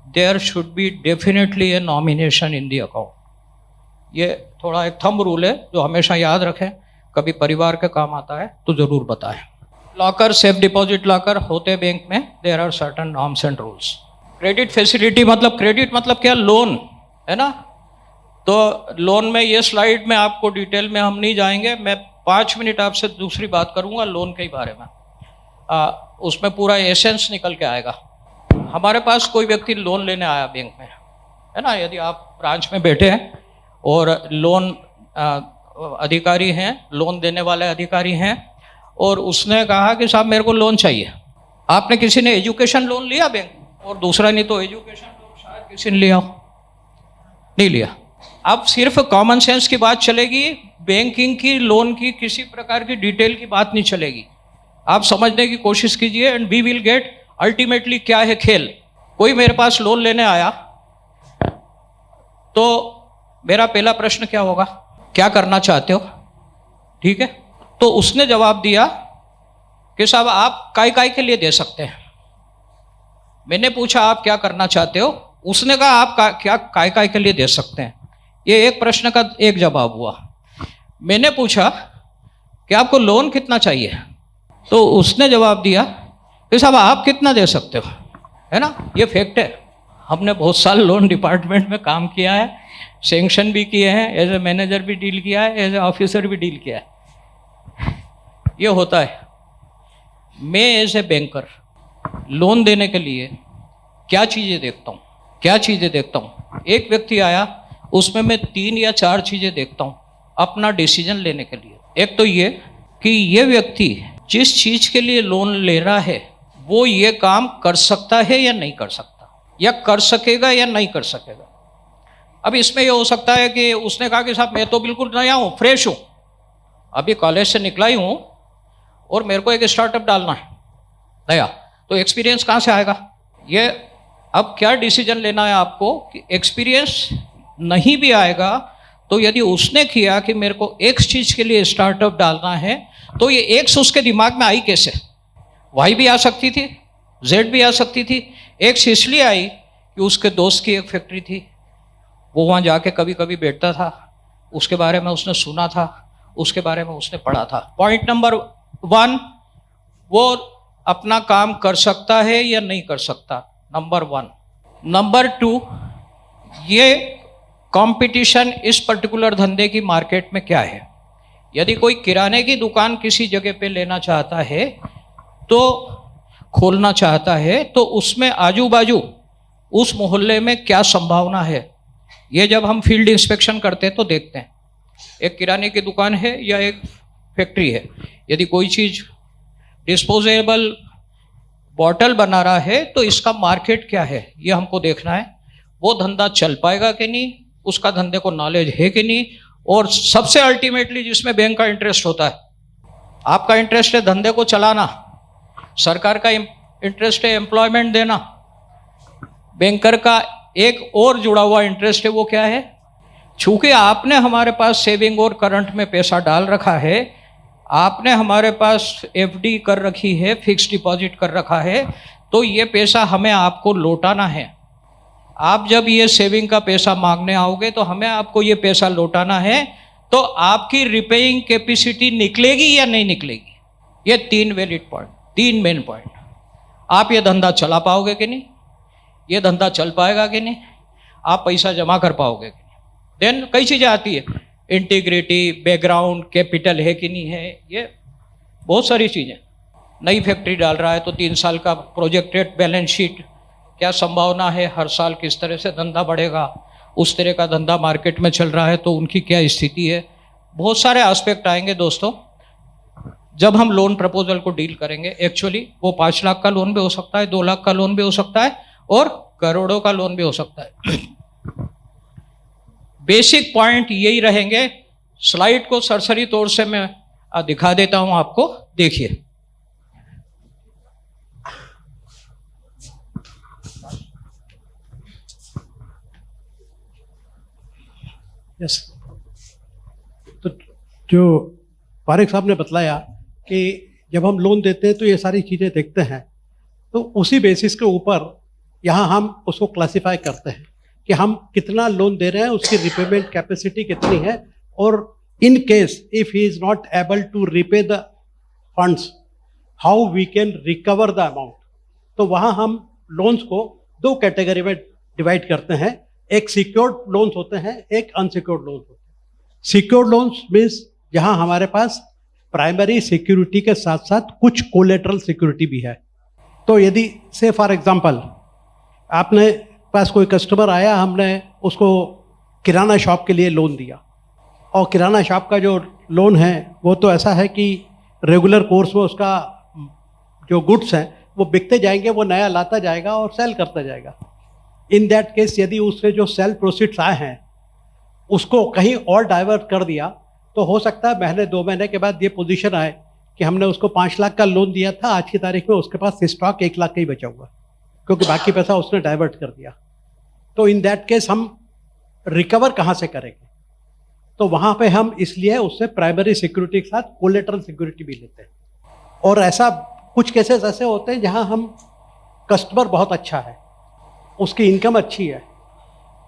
S3: There should be definitely a nomination in the account. ये थोड़ा एक थंब रूल है जो हमेशा याद रखें, कभी परिवार के काम आता है तो ज़रूर बताएं। लॉकर, सेफ डिपॉजिट लॉकर होते हैं बैंक में, there are certain norms and rules. Credit facility मतलब, क्रेडिट मतलब क्या, लोन है ना। तो लोन में ये स्लाइड में आपको डिटेल में हम नहीं जाएंगे, मैं 5 मिनट आपसे दूसरी बात करूंगा लोन के बारे में, उसमें पूरा एसेंस निकल के आएगा। हमारे पास कोई व्यक्ति लोन लेने आया बैंक में, है ना, यदि आप ब्रांच में बैठे हैं और लोन अधिकारी हैं, लोन देने वाले अधिकारी हैं, और उसने कहा कि साहब मेरे को लोन चाहिए। आपने किसी ने एजुकेशन लोन लिया बैंक, और दूसरा नहीं तो एजुकेशन लोन शायद किसी ने लिया हो, नहीं लिया। अब सिर्फ कॉमन सेंस की बात चलेगी, बैंकिंग की, लोन की किसी प्रकार की डिटेल की बात नहीं चलेगी। आप समझने की कोशिश कीजिए and we will get ultimately क्या है खेल। कोई मेरे पास लोन लेने आया तो मेरा पहला प्रश्न क्या होगा, क्या करना चाहते हो, ठीक है। तो उसने जवाब दिया कि साहब आप काय के लिए दे सकते हैं। मैंने पूछा आप क्या करना चाहते हो, उसने कहा आप क्या काय के लिए दे सकते हैं। ये एक प्रश्न का एक जवाब हुआ। मैंने पूछा कि आपको लोन कितना चाहिए, तो उसने जवाब दिया कि साहब आप कितना दे सकते हो, है ना। ये फैक्ट है। हमने बहुत साल लोन डिपार्टमेंट में काम किया है, सैंक्शन भी किए हैं, एज ए मैनेजर भी डील किया है, एज ए ऑफिसर भी डील किया है। ये होता है। मैं एज ए बैंकर लोन देने के लिए क्या चीज़ें देखता हूँ, एक व्यक्ति आया, उसमें मैं 3 या 4 चीज़ें देखता हूँ अपना डिसीजन लेने के लिए। एक तो ये कि ये व्यक्ति जिस चीज़ के लिए लोन ले रहा है वो ये काम कर सकता है या नहीं कर सकता, या कर सकेगा या नहीं कर सकेगा। अब इसमें ये हो सकता है कि उसने कहा कि साहब मैं तो बिल्कुल नया हूँ, फ्रेश हूँ, अभी कॉलेज से निकला ही हूँ और मेरे को एक स्टार्टअप डालना है नया, तो एक्सपीरियंस कहाँ से आएगा। ये अब क्या डिसीजन लेना है आपको कि एक्सपीरियंस नहीं भी आएगा तो यदि उसने किया कि मेरे को एक्स चीज़ के लिए स्टार्टअप डालना है, तो ये एक्स उसके दिमाग में आई कैसे। वाई भी आ सकती थी, जेड भी आ सकती थी। एक्स इसलिए आई कि उसके दोस्त की एक फैक्ट्री थी, वो वहाँ जाके कभी कभी बैठता था, उसके बारे में उसने सुना था, उसके बारे में उसने पढ़ा था। पॉइंट नंबर 1, वो अपना काम कर सकता है या नहीं कर सकता, नंबर 1। नंबर 2, ये कंपटीशन इस पर्टिकुलर धंधे की मार्केट में क्या है। यदि कोई किराने की दुकान किसी जगह पे लेना चाहता है, तो खोलना चाहता है, तो उसमें आजू बाजू उस मोहल्ले में क्या संभावना है, ये जब हम फील्ड इंस्पेक्शन करते हैं तो देखते हैं। एक किराने की दुकान है या एक फैक्ट्री है, यदि कोई चीज़ डिस्पोजेबल बॉटल बना रहा है तो इसका मार्केट क्या है, ये हमको देखना है। वो धंधा चल पाएगा कि नहीं, उसका धंधे को नॉलेज है कि नहीं, और सबसे अल्टीमेटली जिसमें बैंक का इंटरेस्ट होता है। आपका इंटरेस्ट है धंधे को चलाना, सरकार का इंटरेस्ट है एम्प्लॉयमेंट देना, बैंकर का एक और जुड़ा हुआ इंटरेस्ट है, वो क्या है, चूंकि आपने हमारे पास सेविंग और करंट में पैसा डाल रखा है, आपने हमारे पास एफडी कर रखी है, फिक्स डिपॉजिट कर रखा है, तो ये पैसा हमें आपको लौटाना है। आप जब ये सेविंग का पैसा मांगने आओगे तो हमें आपको ये पैसा लौटाना है, तो आपकी रिपेइंग कैपेसिटी निकलेगी या नहीं निकलेगी। ये 3 वैलिड पॉइंट, 3 मेन पॉइंट। आप ये धंधा चला पाओगे कि नहीं, ये धंधा चल पाएगा कि नहीं, आप पैसा जमा कर पाओगे कि नहीं। देन कई चीज़ें आती है, इंटीग्रिटी, बैकग्राउंड, कैपिटल है कि नहीं है, ये बहुत सारी चीज़ें। नई फैक्ट्री डाल रहा है तो 3 साल का प्रोजेक्टेड बैलेंस शीट, क्या संभावना है, हर साल किस तरह से धंधा बढ़ेगा, उस तरह का धंधा मार्केट में चल रहा है तो उनकी क्या स्थिति है। बहुत सारे एस्पेक्ट आएंगे दोस्तों जब हम लोन प्रपोजल को डील करेंगे। एक्चुअली वो 5 लाख का लोन भी हो सकता है, 2 लाख का लोन भी हो सकता है, और करोड़ों का लोन भी हो सकता है। बेसिक पॉइंट यही रहेंगे। स्लाइड को सरसरी तौर से मैं दिखा देता हूं आपको, देखिए।
S5: यस, तो जो पारेख साहब ने बतलाया कि जब हम लोन देते हैं तो ये सारी चीज़ें देखते हैं, तो उसी बेसिस के ऊपर यहाँ हम उसको क्लासिफाई करते हैं कि हम कितना लोन दे रहे हैं, उसकी रिपेमेंट कैपेसिटी कितनी है, और in case if he is not able to repay the funds, how we can recover the amount. तो वहाँ हम लोन्स को 2 कैटेगरी में डिवाइड करते हैं। एक सिक्योर्ड लोन्स होते हैं, एक अनसिक्योर्ड लोन्स होते हैं। सिक्योर्ड लोन्स मीन्स जहां हमारे पास प्राइमरी सिक्योरिटी के साथ साथ कुछ कोलेटरल सिक्योरिटी भी है। तो यदि से फॉर एग्जांपल आपने पास कोई कस्टमर आया, हमने उसको किराना शॉप के लिए लोन दिया, और किराना शॉप का जो लोन है वो तो ऐसा है कि रेगुलर कोर्स में उसका जो गुड्स हैं वो बिकते जाएंगे, वो नया लाता जाएगा और सेल करता जाएगा। इन दैट केस यदि उससे जो सेल प्रोसीड्स आए हैं उसको कहीं और डाइवर्ट कर दिया, तो हो सकता है महीने 2 महीने के बाद ये पोजीशन आए कि हमने उसको 5 लाख का लोन दिया था, आज की तारीख में उसके पास स्टॉक 1 लाख का ही बचा हुआ, क्योंकि बाकी पैसा उसने डाइवर्ट कर दिया। तो इन दैट केस हम रिकवर कहाँ से करेंगे? तो वहाँ पे हम इसलिए उससे प्राइमरी सिक्योरिटी के साथ कोलेटरल सिक्योरिटी भी लेते हैं। और ऐसा कुछ केसेस ऐसे होते हैं जहाँ हम कस्टमर बहुत अच्छा है, उसकी इनकम अच्छी है,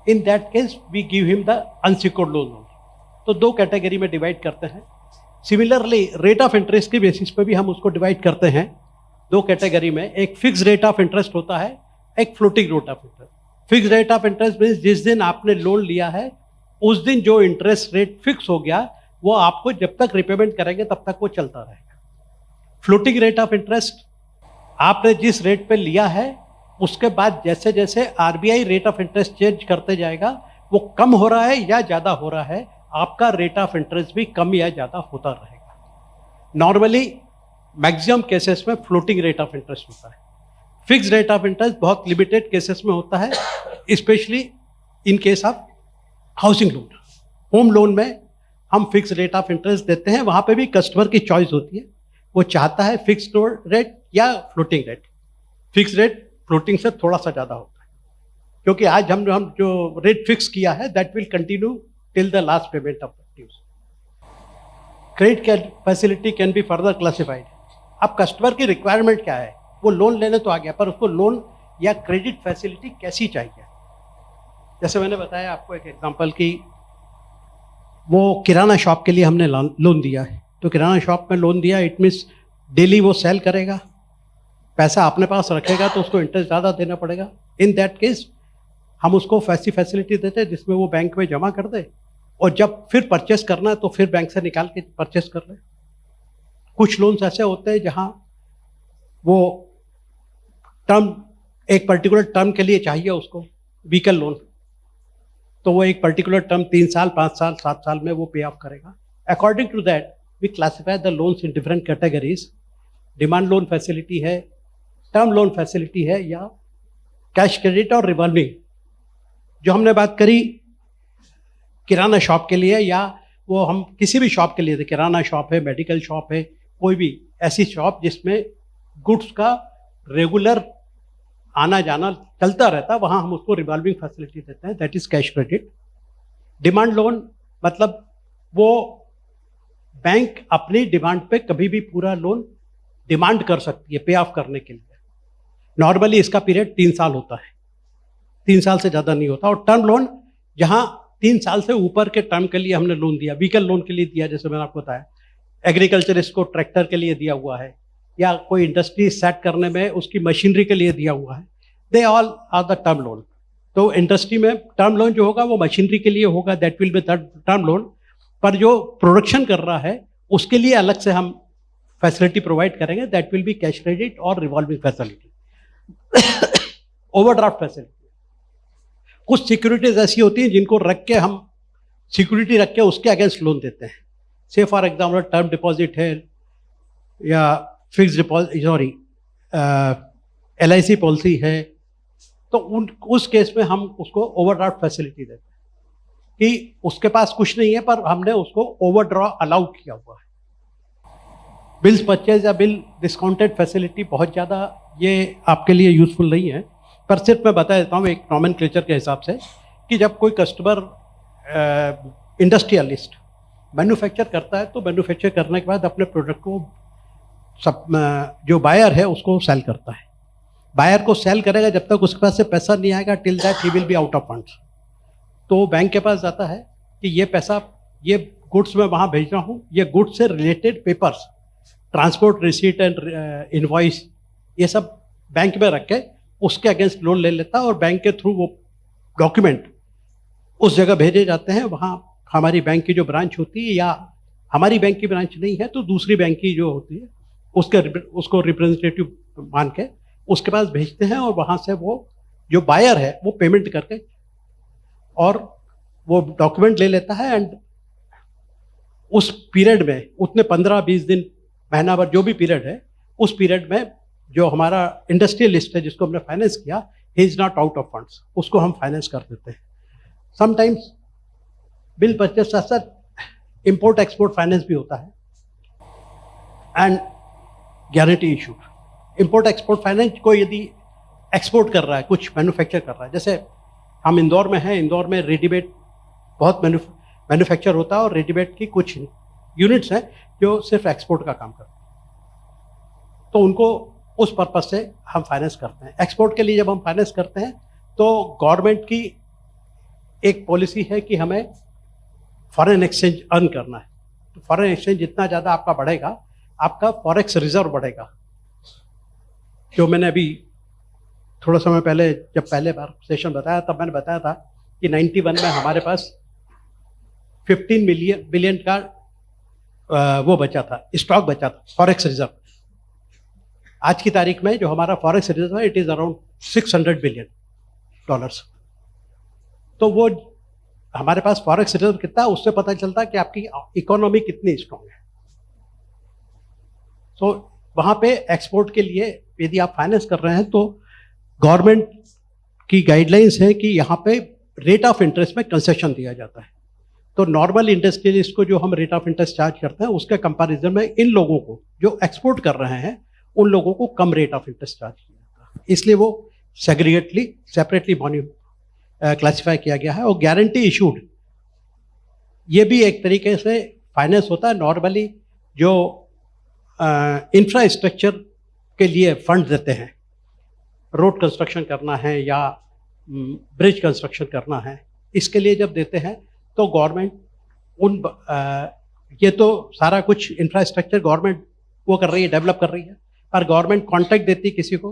S5: in that case we give him the unsecured loan. तो 2 कैटेगरी में डिवाइड करते हैं। सिमिलरली रेट ऑफ इंटरेस्ट के बेसिस पे भी हम उसको डिवाइड करते हैं 2 कैटेगरी में। एक फिक्स रेट ऑफ इंटरेस्ट होता है, एक floating rate of interest. Fix rate of interest means जिस दिन आपने लोन लिया है उस दिन जो इंटरेस्ट रेट फिक्स हो गया वो आपको जब तक रिपेमेंट करेंगे तब तक वो चलता रहेगा। फ्लोटिंग रेट ऑफ इंटरेस्ट आपने जिस रेट पे लिया है उसके बाद जैसे जैसे RBI rate of interest change करते जाएगा, वो कम हो रहा है या ज़्यादा हो रहा है, आपका रेट ऑफ इंटरेस्ट भी कम या ज़्यादा होता रहेगा। नॉर्मली मैक्सिमम केसेस में फ्लोटिंग रेट ऑफ इंटरेस्ट होता है। फिक्स रेट ऑफ इंटरेस्ट बहुत लिमिटेड केसेस में होता है, specially in case of housing loan. Home loan में हम फिक्स रेट ऑफ इंटरेस्ट देते हैं, वहाँ पे भी कस्टमर की चॉइस होती है, वो चाहता है फिक्स रेट या floating rate. Fix rate floating से थोड़ा सा ज़्यादा होता है, क्योंकि आज हम जो रेट फिक्स किया है that will continue till the last payment of the dues. Credit facility can be further classified. अब कस्टमर की रिक्वायरमेंट क्या है, वो लोन लेने तो आ गया, पर उसको लोन या क्रेडिट फैसिलिटी कैसी चाहिए। जैसे मैंने बताया आपको एक एग्जांपल कि वो किराना शॉप के लिए हमने लोन दिया है, तो किराना शॉप में लोन दिया, इट मीन्स डेली वो सेल करेगा, पैसा अपने पास रखेगा तो उसको इंटरेस्ट ज़्यादा देना पड़ेगा। इन दैट केस हम उसको वैसी फैसिलिटी देते हैं जिसमें वो बैंक में जमा कर दे और जब फिर परचेस करना है तो फिर बैंक से निकाल के परचेस कर ले। कुछ लोन्स ऐसे होते हैं जहाँ वो टर्म, एक पर्टिकुलर टर्म के लिए चाहिए उसको व्हीकल लोन, तो वो एक पर्टिकुलर टर्म 3 साल, 5 साल, 7 साल में वो पे ऑफ करेगा। According to that we classify the loans in different categories. Demand loan facility है, टर्म लोन फैसिलिटी है, या कैश क्रेडिट और रिवॉल्विंग। जो हमने बात करी किराना शॉप के लिए, या वो हम किसी भी शॉप के लिए थे, किराना शॉप है, मेडिकल शॉप है, कोई भी ऐसी शॉप जिसमें गुड्स का रेगुलर आना जाना चलता रहता, वहाँ हम उसको रिवॉल्विंग फैसिलिटी देते हैं, that is cash credit. Demand loan मतलब वो बैंक अपनी डिमांड पे कभी भी पूरा लोन डिमांड कर सकती है पे ऑफ करने के लिए। नॉर्मली इसका पीरियड 3 साल होता है, 3 साल से ज़्यादा नहीं होता। और टर्म लोन जहाँ 3 साल से ऊपर के टर्म के लिए हमने लोन दिया, व्हीकल लोन के लिए दिया, जैसे मैंने आपको बताया, एग्रीकल्चरिस्ट को ट्रैक्टर के लिए दिया हुआ है, या कोई इंडस्ट्री सेट करने में उसकी मशीनरी के लिए दिया हुआ है, they all are the term loan. तो इंडस्ट्री में टर्म लोन जो होगा वो मशीनरी के लिए होगा, that will be term loan. पर जो प्रोडक्शन कर रहा है उसके लिए अलग से हम फैसिलिटी प्रोवाइड करेंगे, that will be cash credit और रिवॉल्विंग फैसिलिटी। ओवरड्राफ्ट फैसिलिटी, कुछ सिक्योरिटीज ऐसी होती हैं जिनको रख के हम सिक्योरिटी रख के उसके अगेंस्ट लोन देते हैं। से फॉर एग्जाम्पल टर्म डिपॉजिट है या fix deposit, sorry LIC policy है, तो उस केस में हम उसको ओवरड्राफ्ट फैसिलिटी देते हैं कि उसके पास कुछ नहीं है पर हमने उसको ओवरड्रॉ अलाउ किया हुआ है। बिल्स परचेज या बिल डिस्काउंटेड फैसिलिटी बहुत ज़्यादा ये आपके लिए यूज़फुल नहीं है, पर सिर्फ मैं बता देता हूँ एक नॉमेनक्लेचर के हिसाब से कि जब कोई कस्टमर इंडस्ट्रियलिस्ट मैन्युफैक्चर करता है तो मैन्युफैक्चर करने के बाद अपने प्रोडक्ट को सब जो बायर है उसको सेल करता है। बायर को सेल करेगा जब तक उसके पास से पैसा नहीं आएगा, till that he will be out of funds. तो बैंक के पास जाता है कि ये पैसा, ये गुड्स मैं वहाँ भेज रहा हूँ, ये गुड्स से related papers, transport receipt and invoice, ये सब बैंक में रख के उसके अगेंस्ट लोन ले लेता है और बैंक के थ्रू वो डॉक्यूमेंट उस जगह भेजे जाते हैं। वहाँ हमारी बैंक की जो ब्रांच होती है, या हमारी बैंक की ब्रांच नहीं है तो दूसरी बैंक की जो होती है उसको रिप्रेजेंटेटिव मान के उसके पास भेजते हैं, और वहाँ से वो जो बायर है वो पेमेंट करके और वो डॉक्यूमेंट ले लेता है। एंड उस पीरियड में उतने 15-20 दिन, महीना भर, जो भी पीरियड है, उस पीरियड में जो हमारा इंडस्ट्रियलिस्ट है जिसको हमने फाइनेंस किया, he is not out of funds, उसको हम फाइनेंस कर देते हैं। समटाइम्स बिल परचेज साथ साथ इम्पोर्ट एक्सपोर्ट फाइनेंस भी होता है and guarantee issue. Import export finance को यदि एक्सपोर्ट कर रहा है, कुछ मैन्युफैक्चर कर रहा है, जैसे हम इंदौर में हैं, इंदौर में रेडीमेड बहुत मैन्युफैक्चर होता है और रेडीमेड की कुछ यूनिट्स हैं जो सिर्फ एक्सपोर्ट का काम करते हैं, तो उनको उस पर्पज से हम फाइनेंस करते हैं। एक्सपोर्ट के लिए जब हम फाइनेंस करते हैं तो गवर्नमेंट की एक पॉलिसी है कि हमें फॉरेन एक्सचेंज अर्न करना है। तो फॉरेन एक्सचेंज जितना ज़्यादा आपका बढ़ेगा, आपका फॉरेक्स रिजर्व बढ़ेगा। जो मैंने अभी थोड़ा समय पहले जब पहले बार सेशन बताया तब मैंने बताया था कि 91 में हमारे पास 15 बिलियन का वो बचा था, स्टॉक बचा था, फॉरेक्स रिजर्व। आज की तारीख में जो हमारा फॉरेक्स रिजर्व है, इट इज़ अराउंड $600 बिलियन। तो वो हमारे पास फॉरेक्स रिजर्व कितना है उससे पता चलता है कि आपकी इकोनॉमी कितनी स्ट्रॉन्ग है। तो वहाँ पे एक्सपोर्ट के लिए यदि आप फाइनेंस कर रहे हैं तो गवर्नमेंट की गाइडलाइंस है कि यहाँ पे रेट ऑफ इंटरेस्ट में कंसेशन दिया जाता है। तो नॉर्मल इंडस्ट्रियलिस्ट को जो हम रेट ऑफ इंटरेस्ट चार्ज करते हैं उसके कंपैरिजन में इन लोगों को जो एक्सपोर्ट कर रहे हैं उन लोगों को कम रेट ऑफ इंटरेस्ट चार्ज किया जाता है, इसलिए वो सेपरेटली क्लासिफाई किया गया है। और गारंटी इशूड, ये भी एक तरीके से फाइनेंस होता है। नॉर्मली जो इंफ्रास्ट्रक्चर के लिए फंड देते हैं, रोड कंस्ट्रक्शन करना है या ब्रिज कंस्ट्रक्शन करना है, इसके लिए जब देते हैं तो गवर्नमेंट ये तो सारा कुछ इंफ्रास्ट्रक्चर गवर्नमेंट वो कर रही है, डेवलप कर रही है, पर गवर्नमेंट कॉन्ट्रैक्ट देती है किसी को,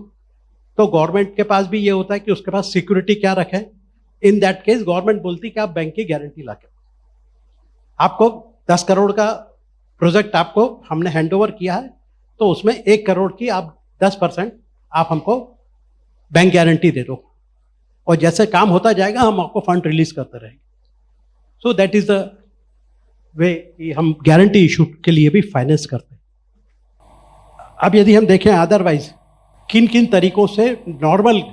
S5: तो गवर्नमेंट के पास भी ये होता है कि उसके पास सिक्योरिटी क्या रखे, इन दैट केस गवर्नमेंट बोलती कि आप बैंक की गारंटी ला के, आपको 10 करोड़ का प्रोजेक्ट आपको हमने हैंड ओवर किया है, तो उसमें 1 करोड़ की आप 10% आप हमको बैंक गारंटी दे दो, और जैसे काम होता जाएगा हम आपको फंड रिलीज करते रहेंगे। So that is the way कि हम गारंटी इशू के लिए भी फाइनेंस करते हैं। अब यदि हम देखें अदरवाइज किन किन तरीकों से नॉर्मल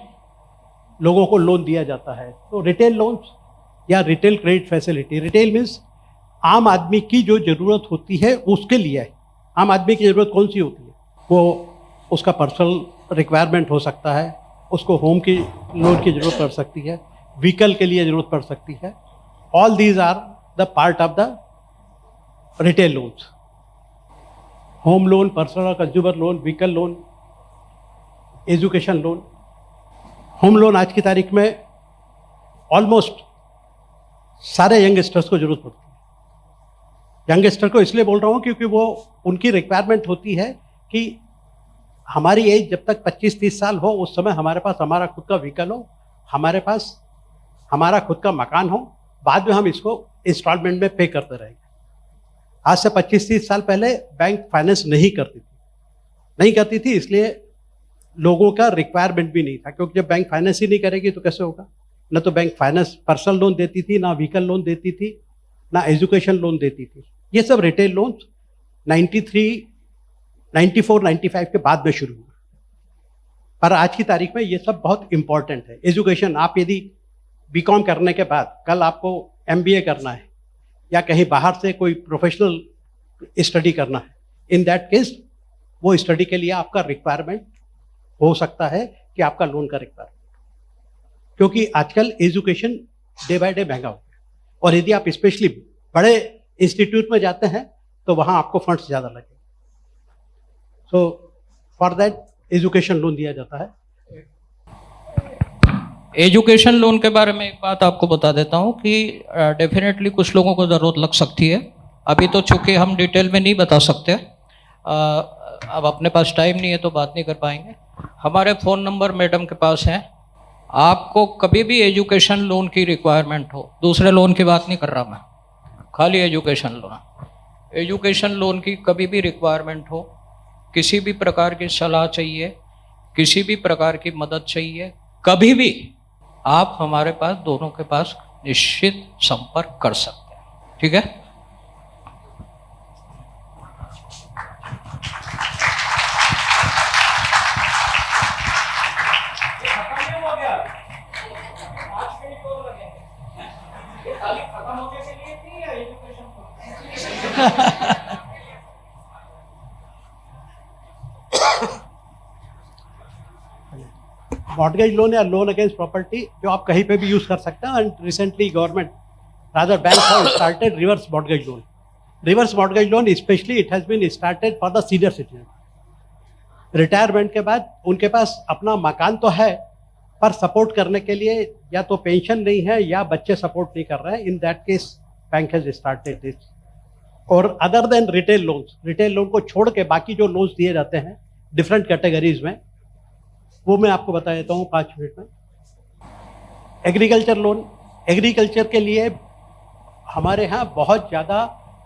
S5: लोगों को लोन दिया जाता है, तो रिटेल लोन्स या retail credit facility. Retail means आम आदमी की जो ज़रूरत होती है उसके लिए है। आम आदमी की ज़रूरत कौन सी होती है? वो उसका पर्सनल रिक्वायरमेंट हो सकता है, उसको होम की लोन की ज़रूरत पड़ सकती है, व्हीकल के लिए ज़रूरत पड़ सकती है। All these are the part of the retail loans. Home loan, personal और consumer loan, vehicle loan, education loan. Home loan आज की तारीख में ऑलमोस्ट सारे यंगस्टर्स को जरूरत पड़ती है। यंगस्टर को इसलिए बोल रहा हूँ क्योंकि वो उनकी रिक्वायरमेंट होती है कि हमारी एज जब तक 25-30 साल हो उस समय हमारे पास हमारा खुद का व्हीकल हो, हमारे पास हमारा खुद का मकान हो, बाद में हम इसको इंस्टॉलमेंट में पे करते रहेंगे। आज से 25-30 साल पहले बैंक फाइनेंस नहीं करती थी, इसलिए लोगों का रिक्वायरमेंट भी नहीं था, क्योंकि जब बैंक फाइनेंस ही नहीं करेगी तो कैसे होगा? न तो बैंक फाइनेंस पर्सनल लोन देती थी, ना व्हीकल लोन देती थी, ना एजुकेशन लोन देती थी। ये सब रिटेल लोन 93, 94, 95 के बाद में शुरू हुआ। पर आज की तारीख में ये सब बहुत इंपॉर्टेंट है। एजुकेशन, आप यदि बीकॉम करने के बाद कल आपको एमबीए करना है या कहीं बाहर से कोई प्रोफेशनल स्टडी करना है, इन दैट केस वो स्टडी के लिए आपका रिक्वायरमेंट हो सकता है कि आपका लोन का रिक्वायरमेंट, क्योंकि आजकल एजुकेशन डे बाय डे महंगा हो गया, और यदि आप स्पेशली बड़े इंस्टीट्यूट में जाते हैं तो वहाँ आपको फंड्स ज़्यादा लगेंगे। So for that education loan दिया जाता है।
S3: एजुकेशन लोन के बारे में एक बात आपको बता देता हूँ कि डेफिनेटली कुछ लोगों को ज़रूरत लग सकती है। अभी तो चूँकि हम डिटेल में नहीं बता सकते, अब अपने पास टाइम नहीं है तो बात नहीं कर पाएंगे। हमारे फ़ोन नंबर मैडम के पास हैं। आपको कभी भी एजुकेशन लोन की रिक्वायरमेंट हो, दूसरे लोन की बात नहीं कर रहा मैं, खाली एजुकेशन लोन। एजुकेशन लोन की कभी भी रिक्वायरमेंट हो, किसी भी प्रकार की सलाह चाहिए, किसी भी प्रकार की मदद चाहिए, कभी भी आप हमारे पास दोनों के पास निश्चित संपर्क कर सकते हैं। ठीक है?
S5: मॉर्गेज लोन या लोन अगेंस्ट प्रॉपर्टी जो आप कहीं पे भी यूज कर सकते हैं। And recently government rather bank have started reverse mortgage loan. Reverse mortgage loan specially it has been started for the senior citizen. Retirement के बाद उनके पास अपना मकान तो है, पर सपोर्ट करने के लिए या तो पेंशन नहीं है या बच्चे सपोर्ट नहीं कर रहे हैं। In that case bank has started this. और other than retail loans, retail loan को छोड़ के बाकी जो लोन्स दिए जाते हैं डिफरेंट कैटेगरीज में, वो मैं आपको बता देता हूँ 5 मिनट में। एग्रीकल्चर लोन, एग्रीकल्चर के लिए हमारे यहाँ बहुत ज़्यादा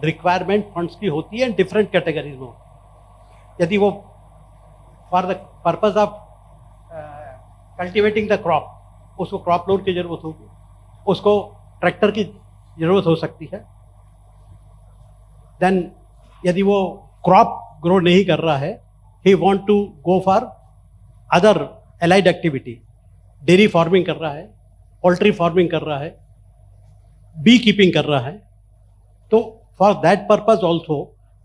S5: रिक्वायरमेंट फंड्स की होती है डिफरेंट कैटेगरीज में। यदि वो for the purpose of cultivating the crop, उसको क्रॉप लोन की ज़रूरत होगी, उसको ट्रैक्टर की ज़रूरत हो सकती है। देन यदि वो क्रॉप ग्रो नहीं कर रहा है, he want to go for other allied activity, dairy farming कर रहा है, पोल्ट्री फार्मिंग कर रहा है, बी कीपिंग कर रहा है, तो for that purpose also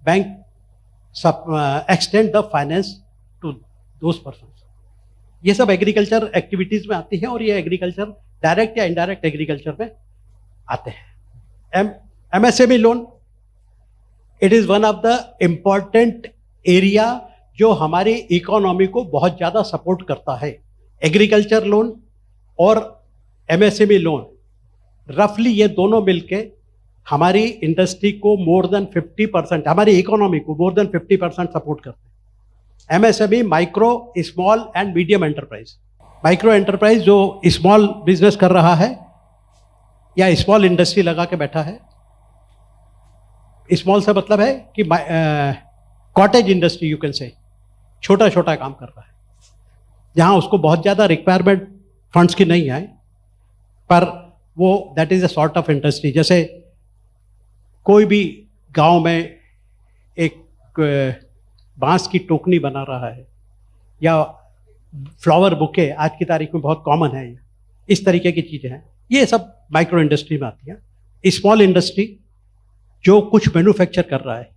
S5: bank extend the finance to those person. ये सब एग्रीकल्चर एक्टिविटीज में आती है और ये एग्रीकल्चर डायरेक्ट या इनडायरेक्ट एग्रीकल्चर में आते हैं। MSME loan, it is one of the important area जो हमारी इकोनॉमी को बहुत ज़्यादा सपोर्ट करता है। एग्रीकल्चर लोन और एमएसएमई लोन, रफली ये दोनों मिलके हमारी इंडस्ट्री को मोर देन 50%, हमारी इकोनॉमी को मोर देन 50% सपोर्ट करते हैं। MSME, micro small and medium enterprise. Micro enterprise जो स्मॉल बिजनेस कर रहा है या स्मॉल इंडस्ट्री लगा के बैठा है। स्मॉल से मतलब है कि cottage industry you can say, छोटा छोटा काम कर रहा है, जहाँ उसको बहुत ज़्यादा रिक्वायरमेंट फंड्स की नहीं आए, पर वो that is a sort of industry. जैसे कोई भी गांव में एक बांस की टोकनी बना रहा है या फ्लावर बुके आज की तारीख में बहुत कॉमन है, इस तरीके की चीज़ें हैं, ये सब माइक्रो इंडस्ट्री में आती हैं। स्मॉल इंडस्ट्री जो कुछ मैन्युफैक्चर कर रहा है,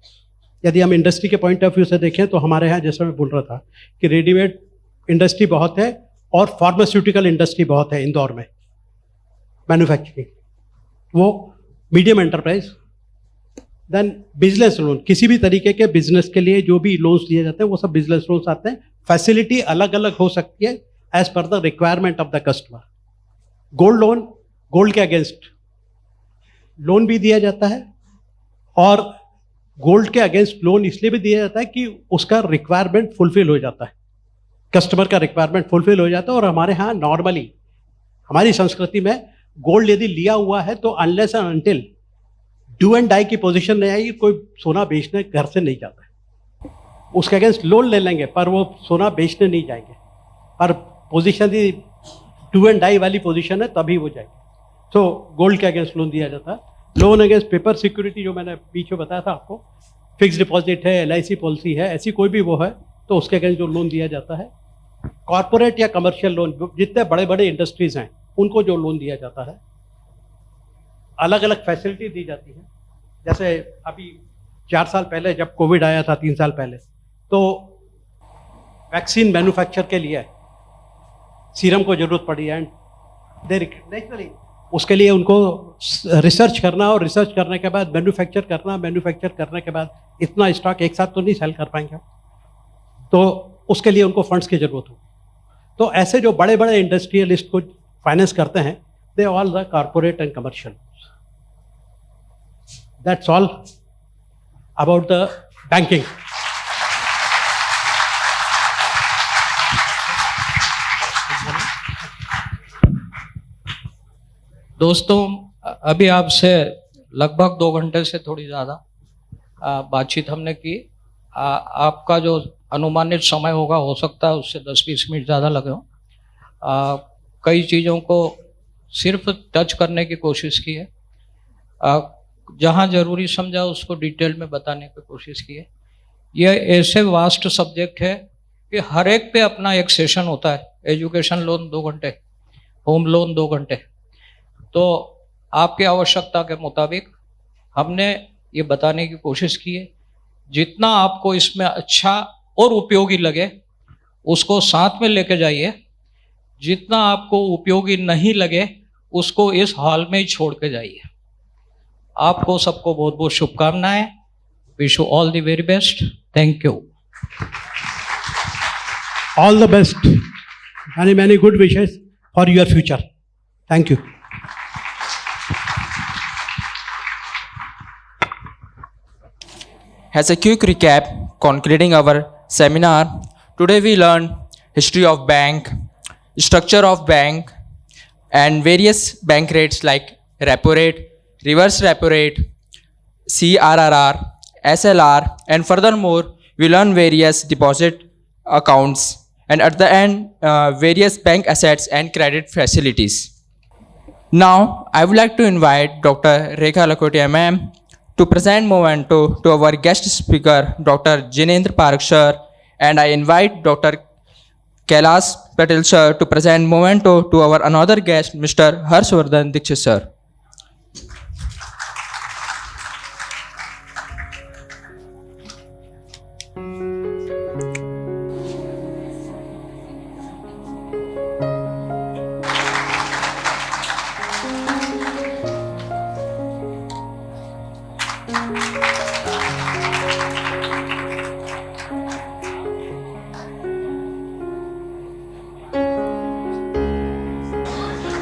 S5: यदि हम इंडस्ट्री के पॉइंट ऑफ व्यू से देखें तो हमारे यहाँ, जैसे मैं बोल रहा था कि रेडीमेड इंडस्ट्री बहुत है और फार्मास्यूटिकल इंडस्ट्री बहुत है इंदौर में, मैन्युफैक्चरिंग, वो medium enterprise. Then business loan, किसी भी तरीके के बिजनेस के लिए जो भी लोन्स दिए जाते हैं वो सब बिजनेस लोन्स आते हैं। फैसिलिटी अलग अलग हो सकती है as per the requirement of the customer. Gold loan, gold के अगेंस्ट लोन भी दिया जाता है, और गोल्ड के अगेंस्ट लोन इसलिए भी दिया जाता है कि उसका रिक्वायरमेंट फुलफिल हो जाता है, कस्टमर का रिक्वायरमेंट फुलफिल हो जाता है। और हमारे यहाँ नॉर्मली हमारी संस्कृति में गोल्ड यदि लिया हुआ है तो unless and until do and die की पोजीशन नहीं आएगी, कोई सोना बेचने घर से नहीं जाता है। उसके अगेंस्ट लोन ले लेंगे पर वो सोना बेचने नहीं जाएंगे, पर पोजीशन यदि डू एंड डाई वाली पोजीशन है तभी वो जाएंगे। तो गोल्ड के अगेंस्ट लोन दिया जाता है। लोन अगेंस्ट पेपर सिक्योरिटी, जो मैंने पीछे बताया था आपको, फिक्स डिपॉजिट है, LIC पॉलिसी है, ऐसी कोई भी वो है तो उसके अगेंस्ट जो लोन दिया जाता है। कॉर्पोरेट या कमर्शियल लोन, जितने बड़े बड़े इंडस्ट्रीज हैं उनको जो लोन दिया जाता है, अलग अलग फैसिलिटी दी जाती है। जैसे अभी 4 साल पहले जब कोविड आया था, 3 साल पहले, तो वैक्सीन मैन्युफैक्चर के लिए सीरम को जरूरत पड़ी एंड दे नेचुरली उसके लिए उनको रिसर्च करना, और रिसर्च करने के बाद मैन्युफैक्चर करना, मैन्युफैक्चर करने के बाद इतना स्टॉक एक साथ तो नहीं सेल कर पाएंगे, तो उसके लिए उनको फंड्स की जरूरत हो। तो ऐसे जो बड़े बड़े इंडस्ट्रियलिस्ट को फाइनेंस करते हैं, they all the corporate and commercial. That's all about the banking.
S3: दोस्तों, अभी आपसे लगभग 2 घंटे से थोड़ी ज़्यादा बातचीत हमने की। आपका जो अनुमानित समय होगा, हो सकता है उससे 10-20 मिनट ज़्यादा लगे हों। कई चीज़ों को सिर्फ टच करने की कोशिश की है, जहाँ ज़रूरी समझा उसको डिटेल में बताने की कोशिश की है। यह ऐसे वास्ट सब्जेक्ट है कि हर एक पे अपना एक सेशन होता है। एजुकेशन लोन 2 घंटे, होम लोन 2 घंटे। तो आपकी आवश्यकता के मुताबिक हमने ये बताने की कोशिश की है। जितना आपको इसमें अच्छा और उपयोगी लगे उसको साथ में लेके जाइए, जितना आपको उपयोगी नहीं लगे उसको इस हॉल में ही छोड़ के जाइए। आपको सबको बहुत बहुत शुभकामनाएं। Wish you all the very best. Thank you.
S5: All the best. Many good wishes for your future. Thank you.
S1: As a quick recap, concluding our seminar, today we learned history of bank, structure of bank, and various bank rates like repo rate, reverse repo rate, CRRR, SLR, and furthermore, we learn various deposit accounts, and at the end, various bank assets and credit facilities. Now, I would like to invite Dr. Rekha Lakotia ma'am to present memento to our guest speaker, Dr. Jinendra Parak sir, and I invite Dr. Kailash Patel sir to present memento to our another guest, Mr. Harshvardhan Dikshit sir.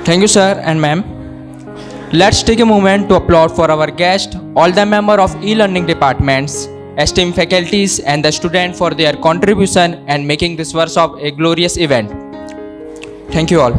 S1: Thank you sir and ma'am. Let's take a moment to applaud for our guest, all the members of e-learning departments, esteemed faculties and the students for their contribution and making this workshop a glorious event. Thank you all.